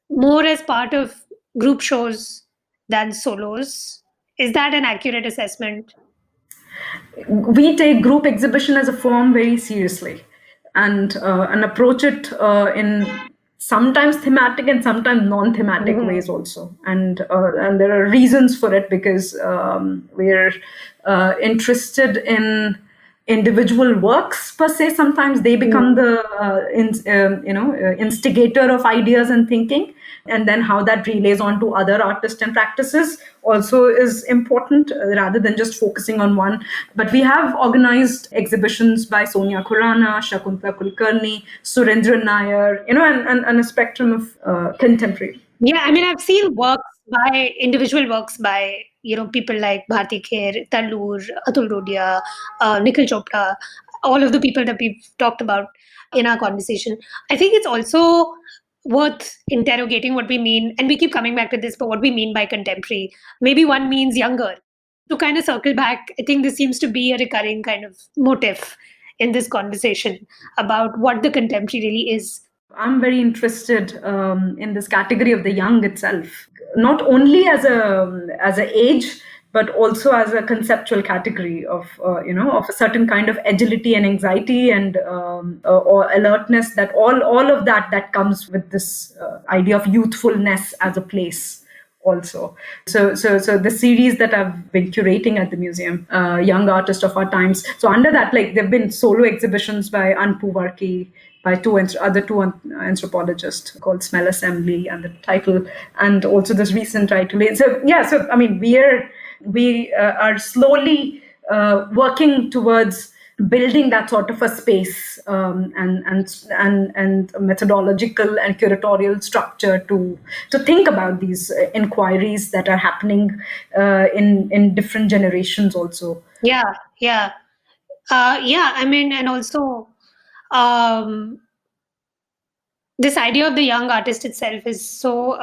more as part of group shows than solos. Is that an accurate assessment? We take group exhibition as a form very seriously, and approach it in sometimes thematic and sometimes non-thematic ways also. And there are reasons for it, because we're interested in individual works per se. Sometimes they become the instigator of ideas and thinking, and then how that relays on to other artists and practices also is important, rather than just focusing on one. But we have organized exhibitions by Sonia Khurana, Shakuntala Kulkarni, Surendra Nair, and a spectrum of contemporary. Yeah, I mean, I've seen individual works by people like Bharti Kher, Talur, Atul Rodia, Nikhil Chopra, all of the people that we've talked about in our conversation. I think it's also worth interrogating what we mean, and we keep coming back to this, but what we mean by contemporary. Maybe one means younger. To kind of circle back, I think this seems to be a recurring kind of motif in this conversation about what the contemporary really is. I'm very interested in this category of the young itself, not only as a age, but also as a conceptual category of of a certain kind of agility and anxiety and or alertness, that all of that comes with this idea of youthfulness as a place. Also, so the series that I've been curating at the museum, Young Artist of Our Times. So under that, there've been solo exhibitions by Anpu Varki, by two anthropologists called Smell Assembly and the title, and also this recent title. So I mean, we are slowly working towards building that sort of a space and methodological and curatorial structure to think about these inquiries that are happening in different generations also. Yeah. I mean, and also this idea of the young artist itself is so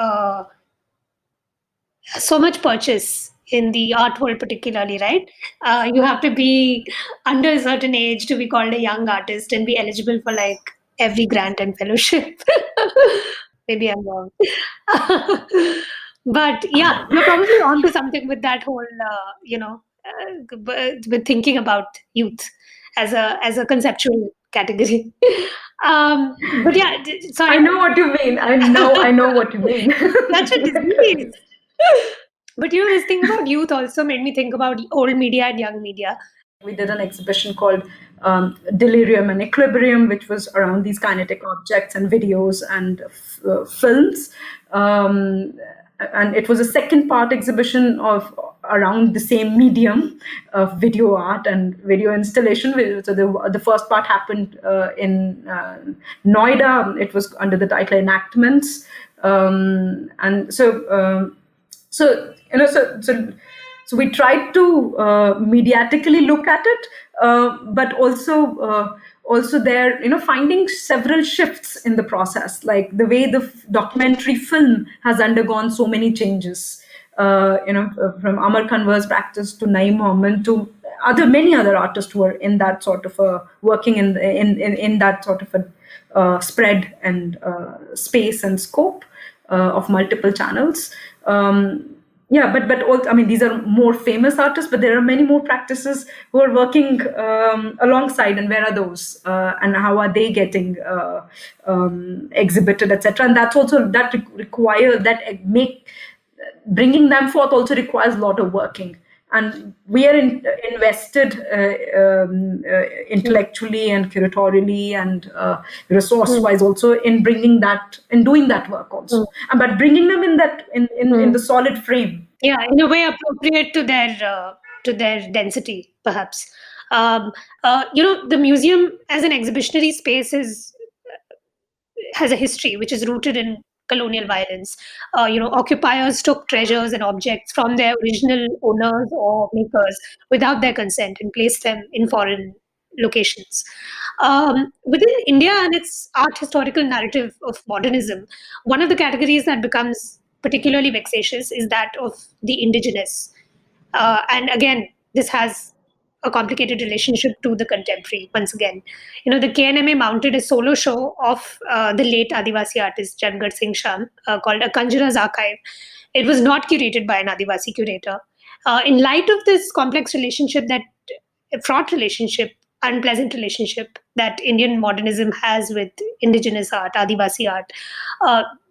much purchase in the art world, particularly, right? You have to be under a certain age to be called a young artist and be eligible for like every grant and fellowship. Maybe I'm wrong. But yeah, you're probably onto something with that whole, with thinking about youth as a conceptual category. But yeah, sorry. I know what you mean. I know what you mean. Such a disease. But this thing about youth also made me think about old media and young media. We did an exhibition called Delirium and Equilibrium, which was around these kinetic objects and videos and films. And it was a second part exhibition of around the same medium of video art and video installation. So the first part happened in Noida. It was under the title Enactments. And so we tried to mediatically look at it, but also there, finding several shifts in the process, like the way the documentary film has undergone so many changes, from Amar Kanwar's practice to Naeem Mohammed to many other artists who are in that sort of working in that sort of a spread and space and scope of multiple channels. But also, these are more famous artists, but there are many more practices who are working alongside, and where are those, and how are they getting exhibited, etc. And that's also bringing them forth also requires a lot of working. And we are invested intellectually and curatorially and resource-wise also in doing that work also, but bringing them in the solid frame. Yeah, in a way appropriate to their density, perhaps. The museum as an exhibitionary space has a history which is rooted in colonial violence. Occupiers took treasures and objects from their original owners or makers without their consent and placed them in foreign locations. Within India and its art historical narrative of modernism, one of the categories that becomes particularly vexatious is that of the indigenous. And again, this has a complicated relationship to the contemporary. Once again, the KNMA mounted a solo show of the late Adivasi artist Jangat Singh Sham called A Conjurer's Archive. It was not curated by an Adivasi curator. In light of this complex relationship, fraught relationship, unpleasant relationship that Indian modernism has with indigenous art, Adivasi art,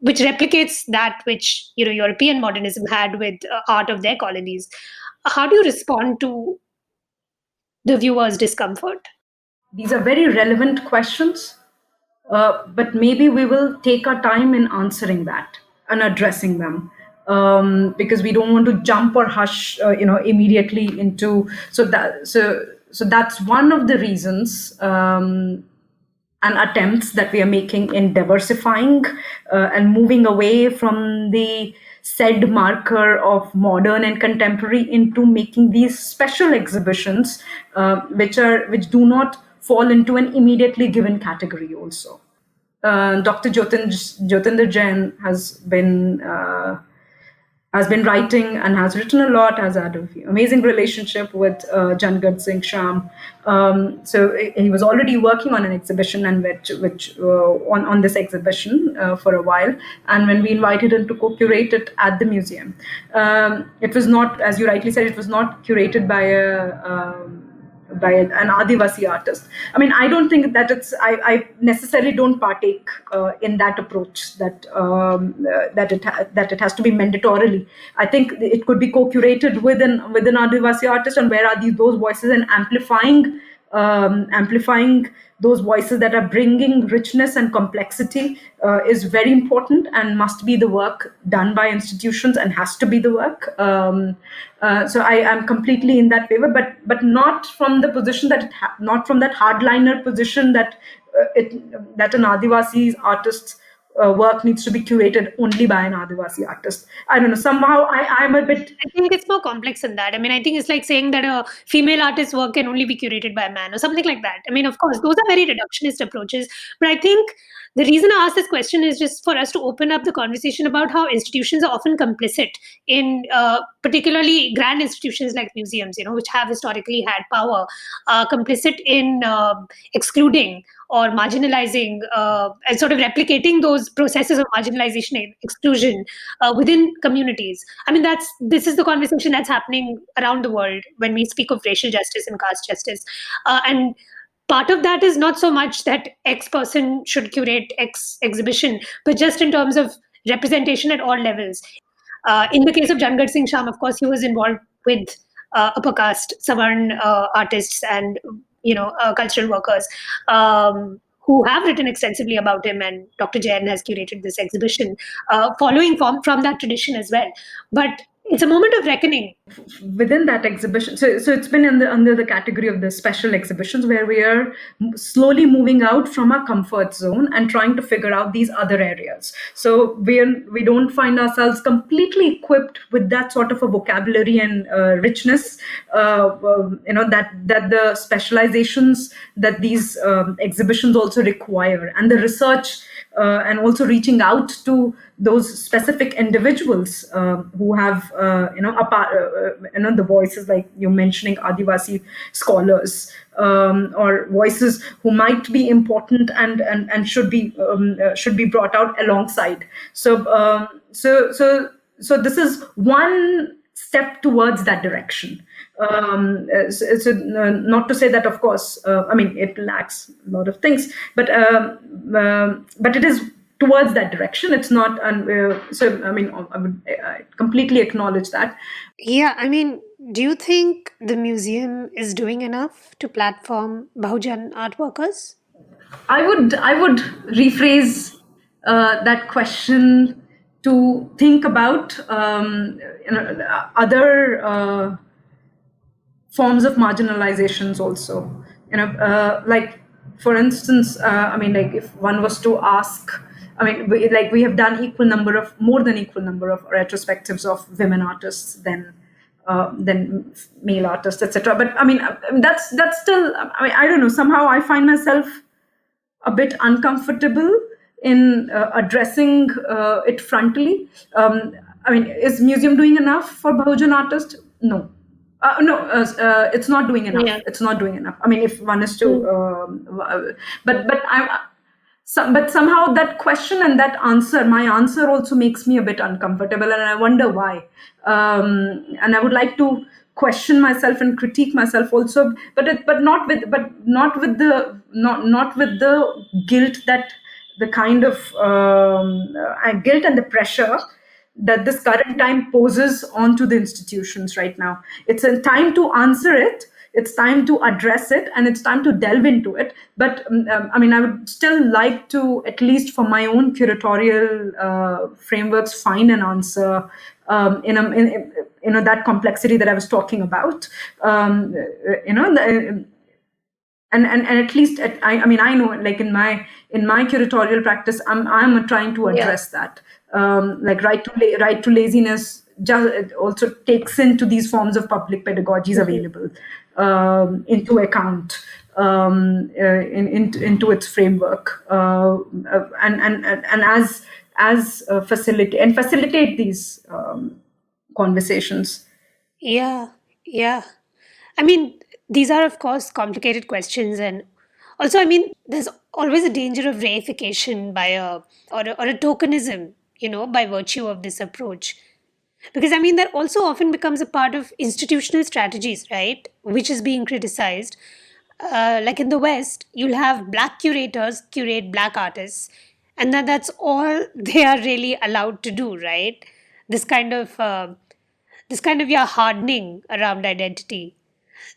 which replicates that which European modernism had with art of their colonies. How do you respond to the viewer's discomfort? These are very relevant questions, but maybe we will take our time in answering that and addressing them, because we don't want to jump or hush, immediately into. So that's one of the reasons and attempts that we are making in diversifying and moving away from the said marker of modern and contemporary into making these special exhibitions, which do not fall into an immediately given category also. Dr. Jyotinder Jain has been writing and has written a lot, has had an amazing relationship with Jangat Singh Sham. So he was already working on an exhibition and on this exhibition for a while. And when we invited him to co-curate it at the museum, it was not, as you rightly said, it was not curated by an Adivasi artist. I don't think that I necessarily don't partake in that approach that it has to be mandatorily. I think it could be co-curated with an Adivasi artist, and where are those voices, and amplifying those voices that are bringing richness and complexity is very important and must be the work done by institutions and has to be the work. So I am completely in that favor, but not from the position not from that hardliner position that an Adivasi artist work needs to be curated only by an Adivasi artist. I don't know. Somehow I'm a bit. I think it's more complex than that. I mean, I think it's like saying that a female artist's work can only be curated by a man or something like that. I mean, of course, those are very reductionist approaches. But I think the reason I ask this question is just for us to open up the conversation about how institutions are often complicit in particularly grand institutions like museums, which have historically had power, complicit in excluding or marginalizing and sort of replicating those processes of marginalization and exclusion within communities. I mean, this is the conversation that's happening around the world when we speak of racial justice and caste justice. And part of that is not so much that X person should curate X exhibition, but just in terms of representation at all levels. In the case of Jangat Singh Sham, of course, he was involved with upper caste Savarn artists and cultural workers who have written extensively about him, and Dr. Jain has curated this exhibition, following from that tradition as well. But it's a moment of reckoning. Within that exhibition, so it's been under the category of the special exhibitions, where we are slowly moving out from our comfort zone and trying to figure out these other areas. So we don't find ourselves completely equipped with that sort of a vocabulary and richness, that the specializations that these exhibitions also require, and the research, and also reaching out to those specific individuals who have, the voices, like you're mentioning, Adivasi scholars, or voices who might be important and should be brought out alongside. So this is one step towards that direction. Not to say that, of course, it lacks a lot of things, but it is towards that direction. It's not, I completely acknowledge that. Yeah, I mean, do you think the museum is doing enough to platform Bahujan art workers? I would rephrase that question to think about other forms of marginalizations also. Like, for instance, like if one was to ask, we have done more than equal number of retrospectives of women artists than male artists, etc. But that's still, I don't know. Somehow I find myself a bit uncomfortable in addressing it frontally. Is museum doing enough for Bahujan artists? No. It's not doing enough. Yeah. It's not doing enough. If one is to, but somehow that question and that answer, my answer also makes me a bit uncomfortable, and I wonder why. And I would like to question myself and critique myself also, but not with the guilt, that the kind of guilt and the pressure that this current time poses onto the institutions right now. It's a time to answer it, it's time to address it, and it's time to delve into it. But I would still like to, at least for my own curatorial frameworks, find an answer in that complexity that I was talking about. And at least I know, like in my curatorial practice, I'm trying to address that. Like right to laziness just also takes into these forms of public pedagogies available into account, into its framework, and as facilitate these conversations. Yeah. These are, of course, complicated questions, and also, there's always a danger of reification by a tokenism, by virtue of this approach. Because that also often becomes a part of institutional strategies, right? Which is being criticized. Like in the West, you'll have Black curators curate Black artists, and that's all they are really allowed to do, right? This kind of hardening around identity.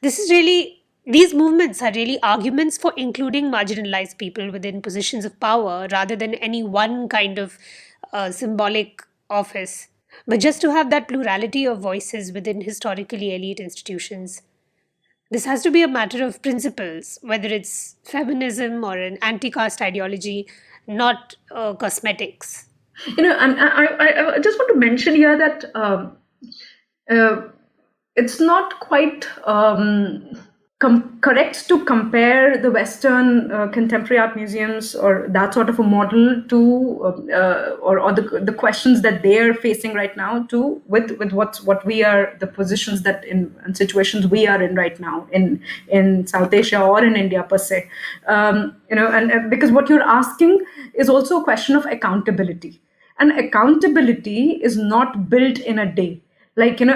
These movements are really arguments for including marginalized people within positions of power rather than any one kind of symbolic office, but just to have that plurality of voices within historically elite institutions. This has to be a matter of principles, whether it's feminism or an anti caste ideology. not cosmetics. And I just want to mention here that uh, it's not quite correct to compare the Western contemporary art museums or that sort of a model to or the questions that they are facing right now to with what we are, the positions that and situations we are in right now in South Asia or in India per se. And because what you're asking is also a question of accountability, and accountability is not built in a day. Like and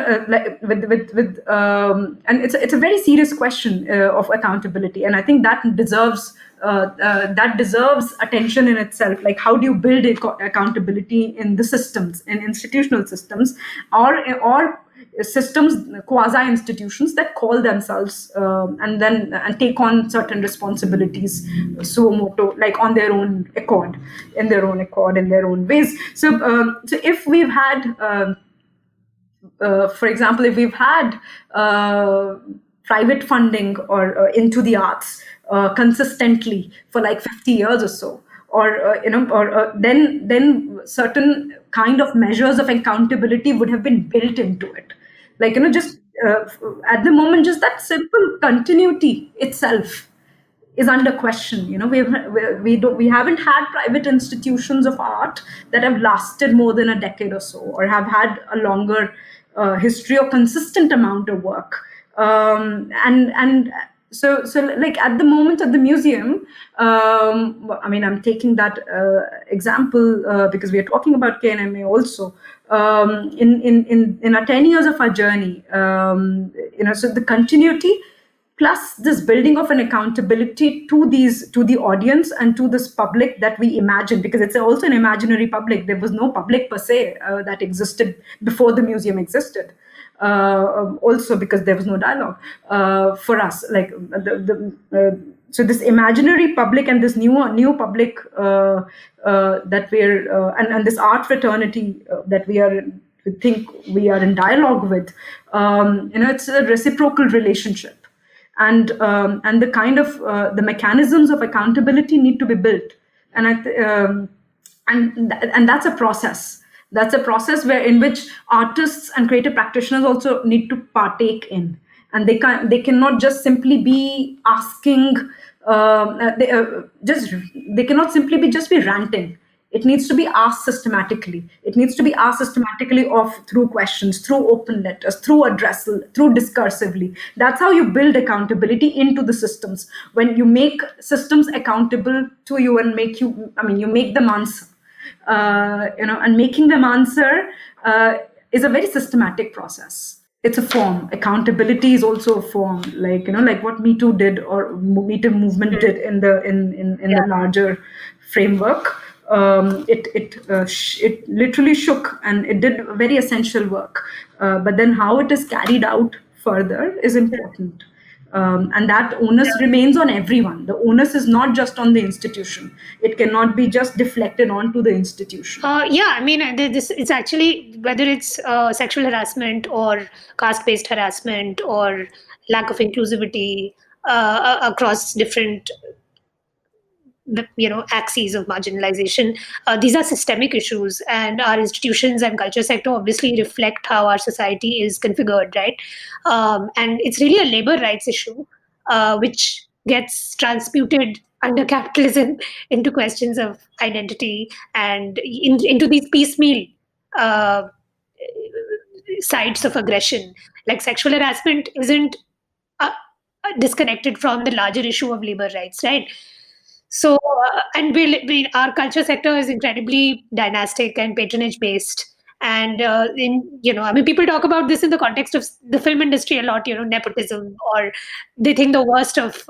it's a very serious question of accountability, and I think that deserves attention in itself. Like, how do you build accountability in the systems, in institutional systems, or systems, quasi institutions that call themselves and take on certain responsibilities suo moto, like on their own accord, in their own ways. So if we've had for example, if we've had private funding or into the arts consistently for like 50 years or so, or then certain kind of measures of accountability would have been built into it. Like, just at the moment, just that simple continuity itself is under question. We haven't had private institutions of art that have lasted more than a decade or so, or have had a longer history or consistent amount of work. And so like at the moment at the museum, I mean, I'm taking that example because we are talking about KNMA also. In our 10 years of our journey, so the continuity plus this building of an accountability to the audience and to this public that we imagine, because it's also an imaginary public. There was no public per se that existed before the museum existed. Also because there was no dialogue for us, like so this imaginary public and this new public that we're and this art fraternity that we think we are in dialogue with. It's a reciprocal relationship. And the kind of the mechanisms of accountability need to be built, and and that's a process. That's a process in which artists and creative practitioners also need to partake in, and they cannot just simply be asking. They cannot simply be ranting. It needs to be asked systematically. It needs to be asked systematically through questions, through open letters, through addressal, through discursively. That's how you build accountability into the systems. When you make systems accountable to you and you make them answer. And making them answer is a very systematic process. It's a form. Accountability is also a form, like what Me Too did, or Me Too movement did in the larger framework. It literally shook, and it did very essential work. But then how it is carried out further is important. And that onus remains on everyone. The onus is not just on the institution. It cannot be just deflected onto the institution. I mean, it's actually, whether it's sexual harassment or caste-based harassment or lack of inclusivity across different axes of marginalization. These are systemic issues, and our institutions and culture sector obviously reflect how our society is configured, right? And it's really a labor rights issue, which gets transmuted under capitalism into questions of identity and into these piecemeal sides of aggression. Like sexual harassment isn't disconnected from the larger issue of labor rights, right? So, and our culture sector is incredibly dynastic and patronage based. And people talk about this in the context of the film industry a lot, nepotism, or they think the worst of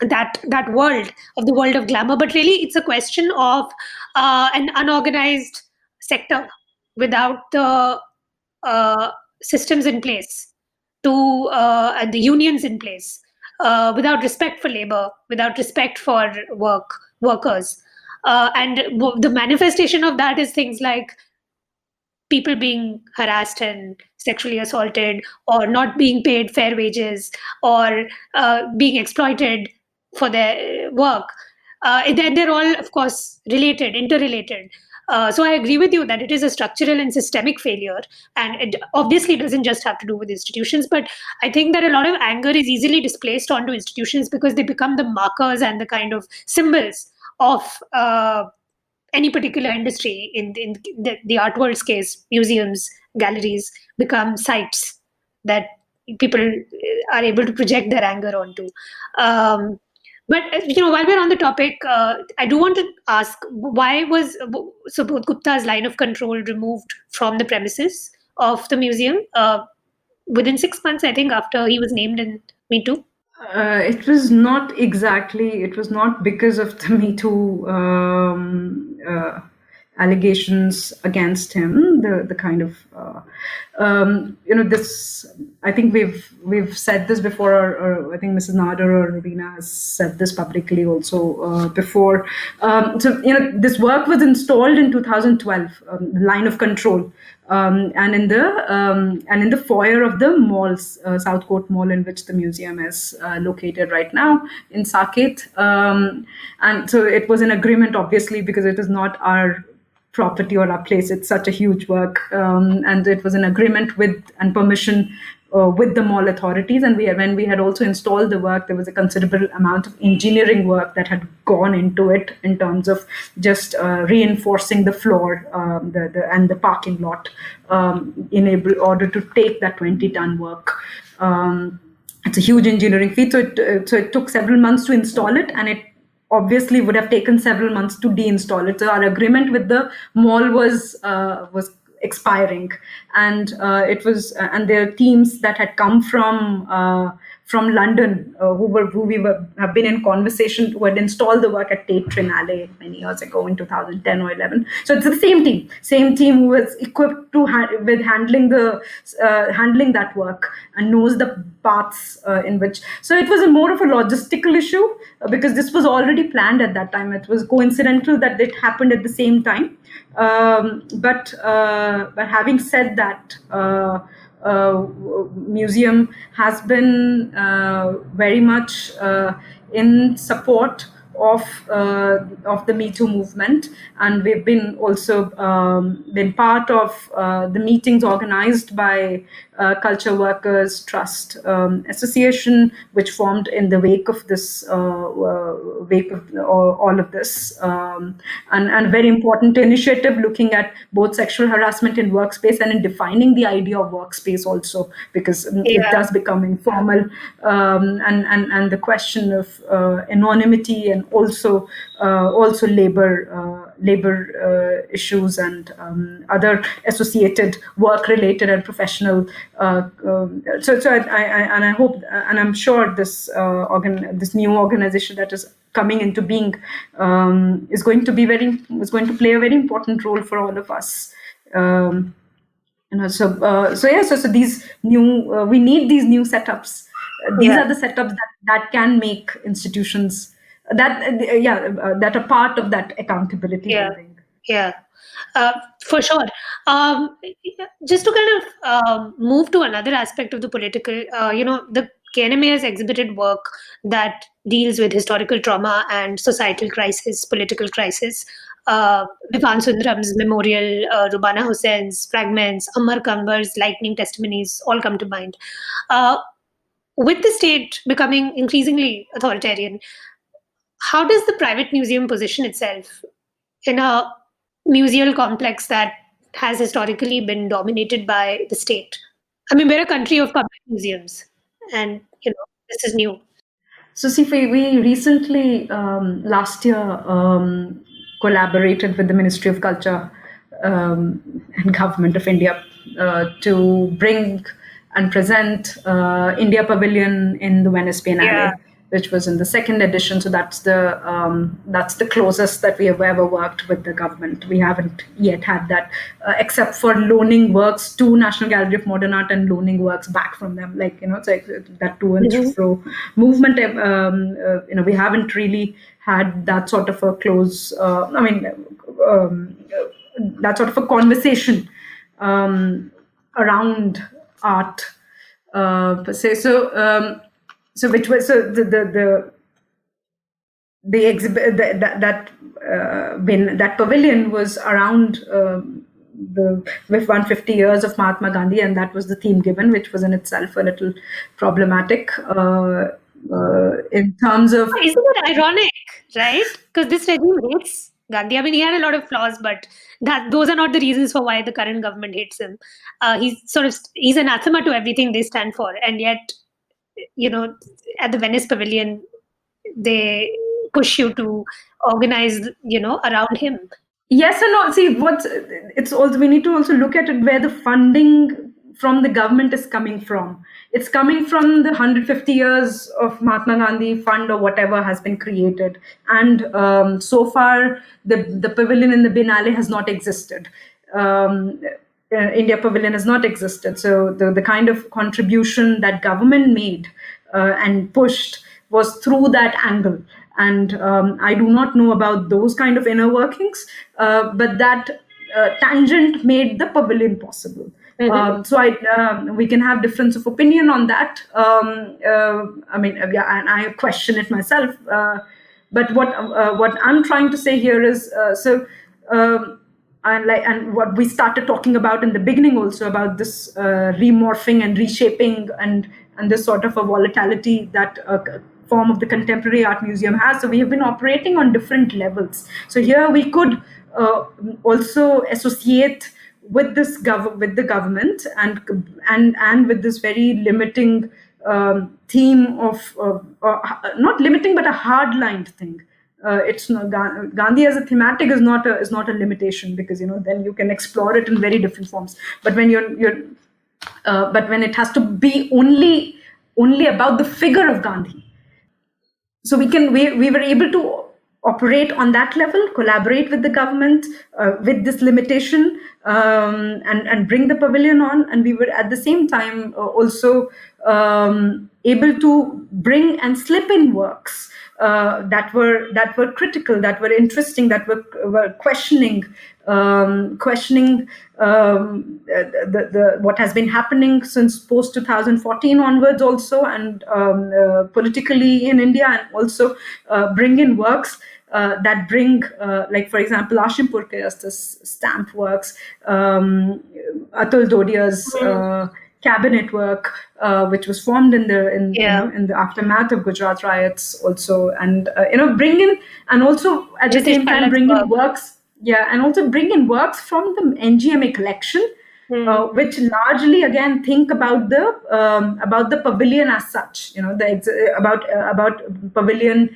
that world, of the world of glamour. But really, it's a question of an unorganized sector without the systems in place, and the unions in place, without respect for labor, without respect for workers. And the manifestation of that is things like people being harassed and sexually assaulted, or not being paid fair wages, or being exploited for their work. they're all, of course, related, interrelated. So I agree with you that it is a structural and systemic failure, and it obviously doesn't just have to do with institutions. But I think that a lot of anger is easily displaced onto institutions because they become the markers and the kind of symbols of any particular industry. In the art world's case, museums, galleries become sites that people are able to project their anger onto. Um, but while we're on the topic, I do want to ask, why was Subodh Gupta's line of control removed from the premises of the museum within 6 months, I think, after he was named in Me Too? It was not exactly, it was not because of the Me Too allegations against him, the kind of, this, I think we've said this before, or I think Mrs. Nadar or Ravina has said this publicly also before. This work was installed in 2012, line of control. And in the foyer of the malls, Southcourt Mall, in which the museum is located right now in Saket, and so it was an agreement, obviously, because it is not our property or our place. It's such a huge work, and it was an agreement with and permission with the mall authorities. And when we had also installed the work, there was a considerable amount of engineering work that had gone into it in terms of just reinforcing the floor, and the parking lot, in order to take that 20-ton work. It's a huge engineering feat, so it took several months to install it, and it obviously would have taken several months to deinstall it. So our agreement with the mall was expiring, and and there are teams that had come from London, who we have been in conversation, who had installed the work at Tate Trinale many years ago in 2010 or 11. So it's the same team who was equipped with handling that work and knows the paths in which. So it was more of a logistical issue, because this was already planned at that time. It was coincidental that it happened at the same time. But having said that, museum has been very much in support of the Me Too movement, and we've been also been part of the meetings organized by Culture Workers Trust Association, which formed in the wake of this all of this, and a very important initiative looking at both sexual harassment in workspace and in defining the idea of workspace also, because it does become informal, and the question of anonymity, and also labor issues, and other associated work related and professional. I hope, and I'm sure this new organization that is coming into being is going to play a very important role for all of us. So these new, we need these new setups. These are the setups that can make institutions that are part of that accountability building. Yeah, for sure. Just to kind of move to another aspect of the political, the KNMA has exhibited work that deals with historical trauma and societal crisis, political crisis. Vivan Sundaram's memorial, Rubana Hussein's fragments, Ammar Kanwar's lightning testimonies all come to mind. With the state becoming increasingly authoritarian, how does the private museum position itself in a museal complex that has historically been dominated by the state? I mean, we're a country of public museums, and this is new. So, see, we recently, last year, collaborated with the Ministry of Culture and Government of India to bring and present India Pavilion in the Venice Biennale, which was in the second edition. So that's the closest that we have ever worked with the government. We haven't yet had that, except for loaning works to National Gallery of Modern Art and loaning works back from them. It's like that to and fro movement. We haven't really had that sort of a close. That sort of a conversation around art per se. So which was the the exhibit that pavilion was around the with 150 years of Mahatma Gandhi, and that was the theme given, which was in itself a little problematic in terms of. Isn't it ironic, right? Because this regime hates Gandhi. I mean, he had a lot of flaws, but those are not the reasons for why the current government hates him. He's anathema to everything they stand for, and yet, at the Venice Pavilion, they push you to organize, around him. Yes and no. See, it's also, we need to also look at it where the funding from the government is coming from. It's coming from the 150 years of Mahatma Gandhi fund or whatever has been created, and so far the pavilion in the Biennale has not existed. India Pavilion has not existed. So the kind of contribution that government made and pushed was through that angle. And I do not know about those kind of inner workings, but that tangent made the pavilion possible. So we can have difference of opinion on that. And I question it myself. But what I'm trying to say here is and what we started talking about in the beginning also about this remorphing and reshaping and this sort of a volatility that form of the contemporary art museum has. So we have been operating on different levels. So here we could also associate with with the government and with this very limiting theme of not limiting but a hard-lined thing. It's not Gandhi as a thematic is not a limitation, because then you can explore it in very different forms. But when but when it has to be only about the figure of Gandhi, so we were able to operate on that level, collaborate with the government with this limitation, and bring the pavilion on. And we were at the same time also able to bring and slip in works that were critical, that were interesting, that were questioning what has been happening since post 2014 onwards also, and politically in India, and also bring in works that bring, like for example, Ashim Purkayast's stamp works, Atul Dodia's cabinet work, which was formed in the aftermath of Gujarat riots also, and bring in, and also at the same time bring in works. Yeah, and also bring in works from the NGMA collection, which largely again think about the pavilion as such. About pavilion,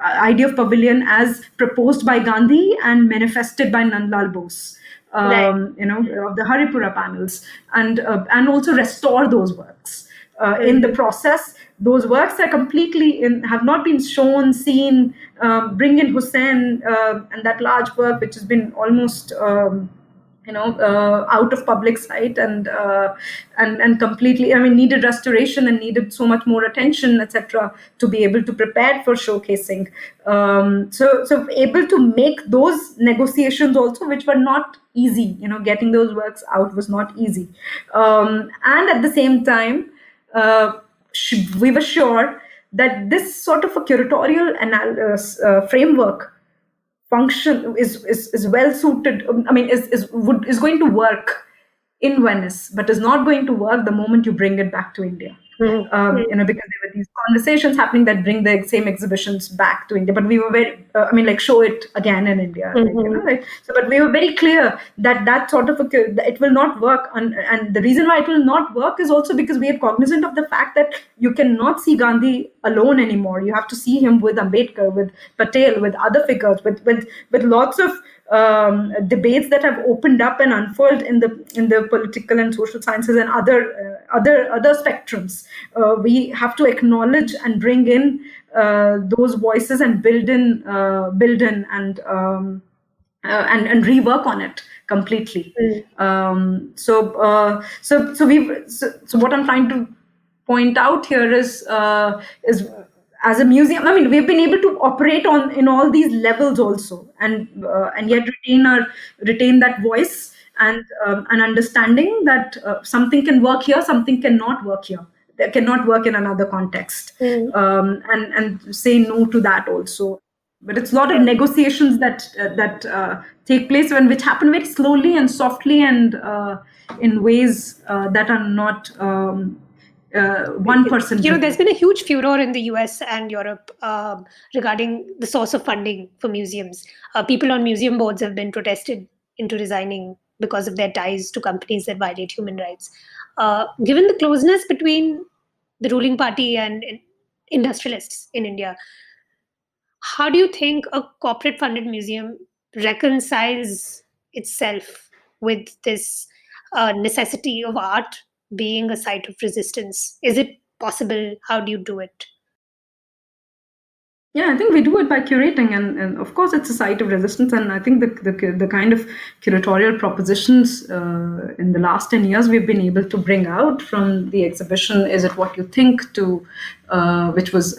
idea of pavilion as proposed by Gandhi and manifested by Nandlal Bose. Of the Haripura panels, and also restore those works. In the process, those works are have not been shown, seen. Bring in Hussain and that large work, which has been almost out of public sight, and completely, needed restoration and needed so much more attention, etc., to be able to prepare for showcasing. So able to make those negotiations also, which were not easy. Getting those works out was not easy, and at the same time, we were sure that this sort of a curatorial framework function is well suited. Is going to work in Venice, but is not going to work the moment you bring it back to India. Because there were these conversations happening that bring the same exhibitions back to India, but we were very, show it again in India. But we were very clear that sort of it will not work, and the reason why it will not work is also because we are cognizant of the fact that you cannot see Gandhi alone anymore. You have to see him with Ambedkar, with Patel, with other figures, with lots of debates that have opened up and unfolded in the political and social sciences and other spectrums. We have to acknowledge and bring in those voices and build in and rework on it completely. So what I'm trying to point out here is as a museum, we've been able to operate in all these levels also, and yet retain that voice and an understanding that something can work here, something cannot work here. cannot work in another context, and say no to that also. But it's a lot of negotiations that take place, which happen very slowly and softly, and in ways that are not one person. There's been a huge furor in the US and Europe regarding the source of funding for museums. People on museum boards have been protested into resigning because of their ties to companies that violate human rights. Given the closeness between the ruling party and industrialists in India, how do you think a corporate funded museum reconciles itself with this necessity of art being a site of resistance? Is it possible? How do you do it? Yeah, I think we do it by curating, and of course it's a site of resistance. And I think the kind of curatorial propositions in the last 10 years we've been able to bring out from the exhibition, Is It What You Think, to which was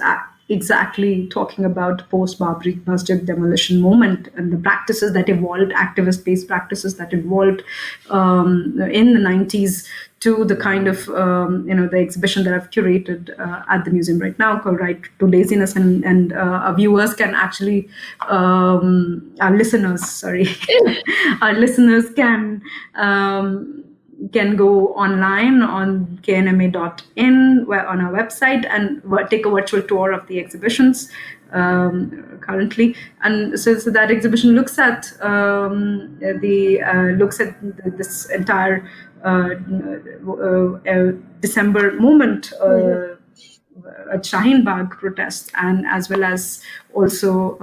exactly talking about post-Babri Masjid demolition moment and the practices that evolved, activist-based practices that evolved in the 90s, to the kind of the exhibition that I've curated at the museum right now, called Right to Laziness, and our viewers can actually our listeners can go online on knma.in, on our website, and take a virtual tour of the exhibitions currently. And so that exhibition looks at this entire December moment at Shaheen Bagh protest, and as well as also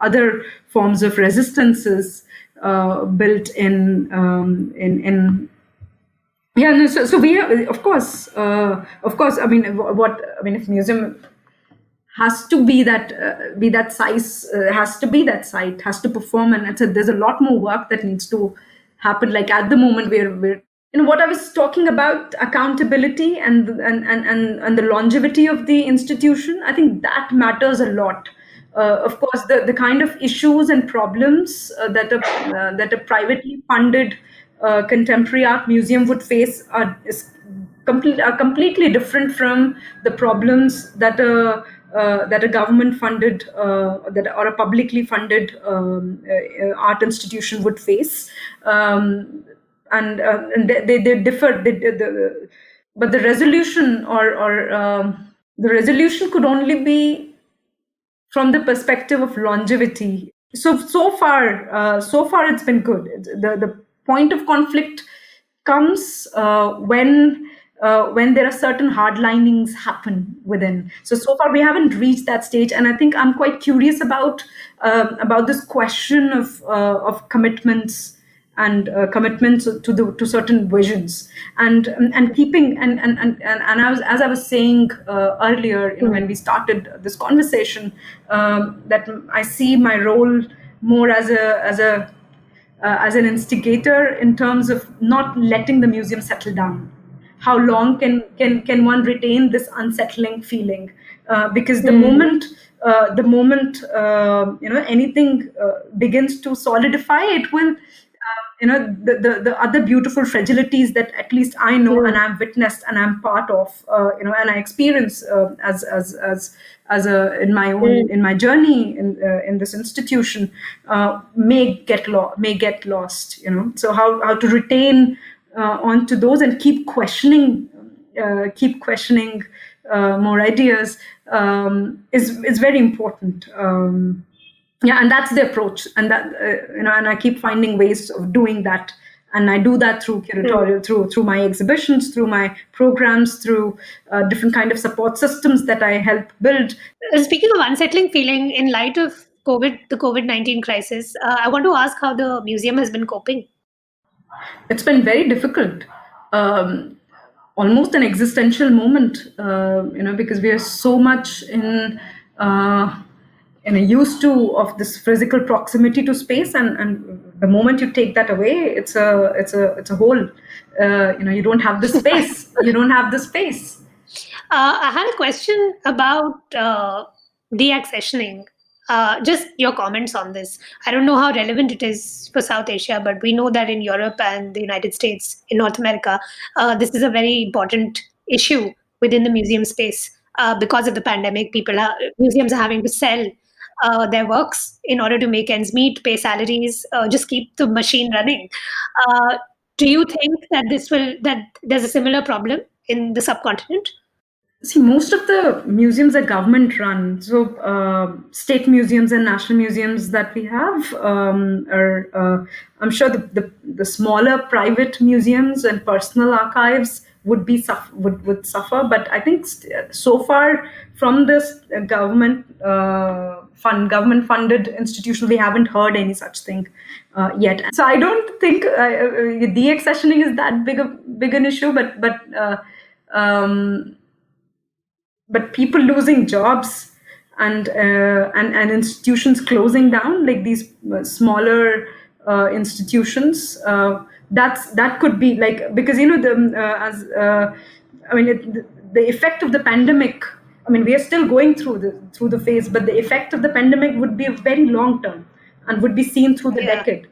other forms of resistances built in. Yeah, no, so we have, of course. I mean, if museum has to be that size, has to be that site, has to perform, and there's a lot more work that needs to happen. Like at the moment, we're what I was talking about, accountability and the longevity of the institution. I think that matters a lot. Of course, the kind of issues and problems that a privately funded contemporary art museum would face are completely different from the problems that a government funded or a publicly funded art institution would face, and they differ. But the resolution the resolution could only be from the perspective of longevity. So far it's been good. The point of conflict comes when there are certain hardlinings happen within. So far we haven't reached that stage, and I think I'm quite curious about this question of commitments and commitments to certain visions, and keeping and as I was saying earlier, when we started this conversation, that I see my role more as an instigator, in terms of not letting the museum settle down. How long can one retain this unsettling feeling? Because the moment anything begins to solidify, it will. The other beautiful fragilities that at least I know and I've witnessed and I'm part of, and I experience in my journey in this institution, may get lost. So how to retain onto those and keep questioning more ideas is very important. Yeah, and that's the approach, and that and I keep finding ways of doing that, and I do that through curatorial, through my exhibitions, through my programs, through different kind of support systems that I help build. Speaking of unsettling feeling, in light of the COVID-19 crisis, I want to ask how the museum has been coping. It's been very difficult, almost an existential moment, because we are so much used to of this physical proximity to space, and the moment you take that away, it's a hole. You don't have the space. You don't have the space. I had a question about deaccessioning. Just your comments on this. I don't know how relevant it is for South Asia, but we know that in Europe and the United States, in North America, this is a very important issue within the museum space. Because of the pandemic, museums are having to sell their works in order to make ends meet, pay salaries, just keep the machine running. Uh, do you think that that there's a similar problem in the subcontinent? See, most of the museums are government run. So, state museums and national museums that we have are, I'm sure the smaller private museums and personal archives would suffer. But I think so far from this government funded institution, we haven't heard any such thing yet. So I don't think deaccessioning is that big an issue, but people losing jobs and institutions closing down, like these smaller institutions, that could be like, because the effect of the pandemic. I mean, we are still going through the phase, but the effect of the pandemic would be very long term and would be seen through the decade.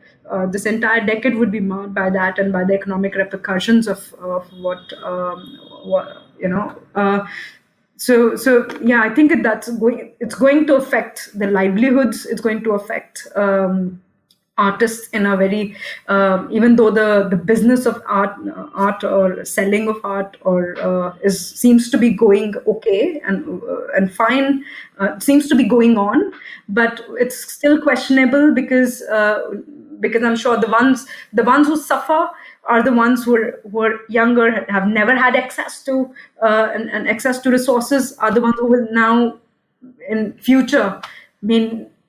This entire decade would be marred by that and by the economic repercussions of what you know. So yeah, I think it's going to affect the livelihoods. It's going to affect artists in a very, even though the business of art or selling of art seems to be going okay and fine, seems to be going on, but it's still questionable because I'm sure the ones who suffer are the ones who are younger, have never had access to and access to resources, are the ones who will now in future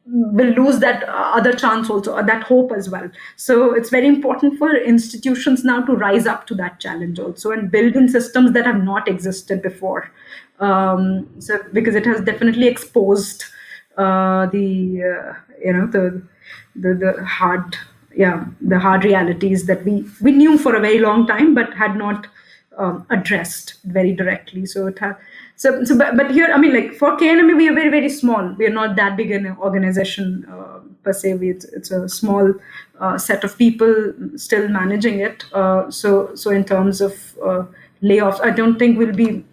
will lose that other chance also, or that hope as well. So it's very important for institutions now to rise up to that challenge also and build in systems that have not existed before. So because it has definitely exposed the hard realities that we knew for a very long time but had not addressed very directly. So it had but here, I mean, like for KNMA, we are very, very small. We are not that big an organization per se. It's a small set of people still managing it. So in terms of layoffs, I don't think we'll be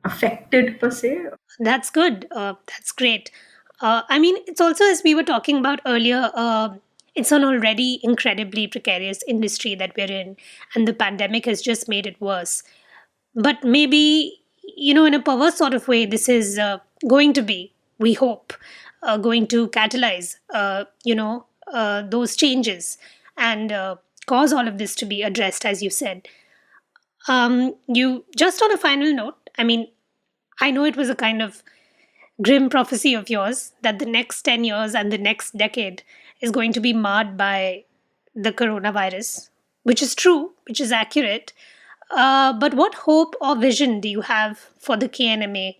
affected per se. That's good. That's great. I mean, it's also, as we were talking about earlier, it's an already incredibly precarious industry that we're in, and the pandemic has just made it worse. But maybe, in a perverse sort of way, this is going to be, we hope, going to catalyze, those changes and cause all of this to be addressed, as you said. You just on a final note, I mean, I know it was a kind of grim prophecy of yours that the next 10 years and the next decade is going to be marred by the coronavirus, which is true, which is accurate. But what hope or vision do you have for the KNMA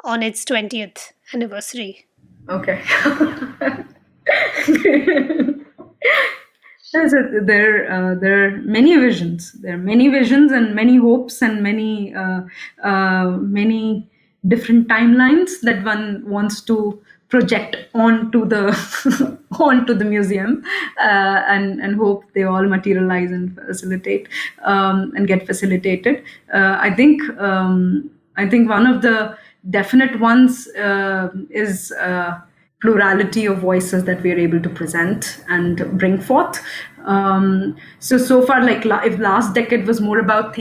on its 20th anniversary? Okay. There are many visions. There are many visions and many hopes and many different timelines that one wants to project onto the onto the museum and hope they all materialize and facilitate and get facilitated. I think one of the definite ones is plurality of voices that we are able to present and bring forth. So far, like if last decade was more about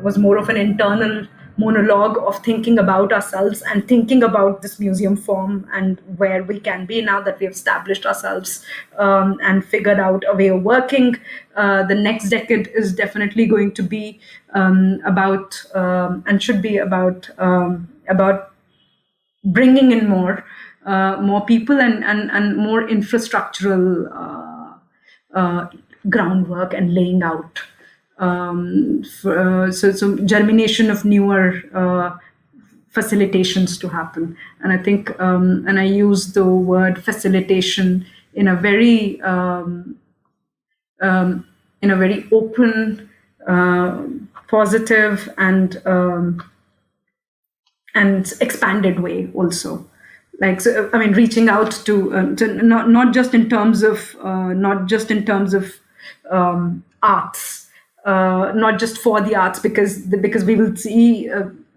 was more of an internal monologue of thinking about ourselves and thinking about this museum form and where we can be now that we have established ourselves and figured out a way of working. The next decade is definitely going to be about and should be about bringing in more people and more infrastructural groundwork and laying out. So germination of newer facilitations to happen. And I think, and I use the word facilitation in a very open, positive, and expanded way also. Like, so, I mean, reaching out to not just in terms of arts, not just for the arts, because we will see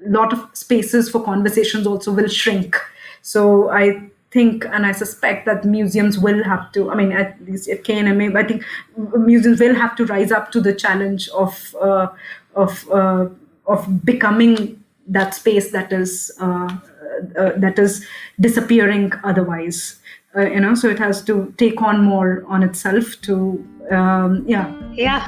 lot of spaces for conversations also will shrink. So I think and I suspect that museums will have to, at least at KNMA, I think museums will have to rise up to the challenge of becoming that space that is disappearing otherwise. So it has to take on more on itself to, Yeah,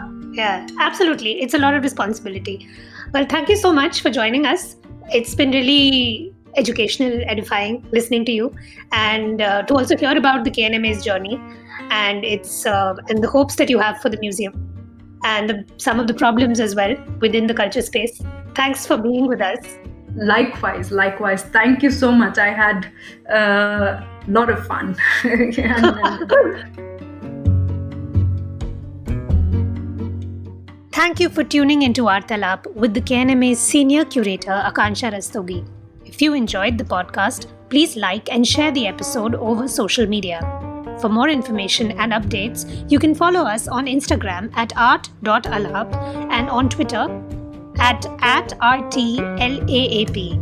absolutely. It's a lot of responsibility. Well, thank you so much for joining us. It's been really educational, edifying listening to you, and to also hear about the KNMA's journey and its and the hopes that you have for the museum and some of the problems as well within the culture space. Thanks for being with us. Likewise. Thank you so much. I had a lot of fun. Thank you for tuning into Vartalap with the KNMA's Senior Curator, Akansha Rastogi. If you enjoyed the podcast, please like and share the episode over social media. For more information and updates, you can follow us on Instagram at art.alap and on Twitter at @RTLAAP.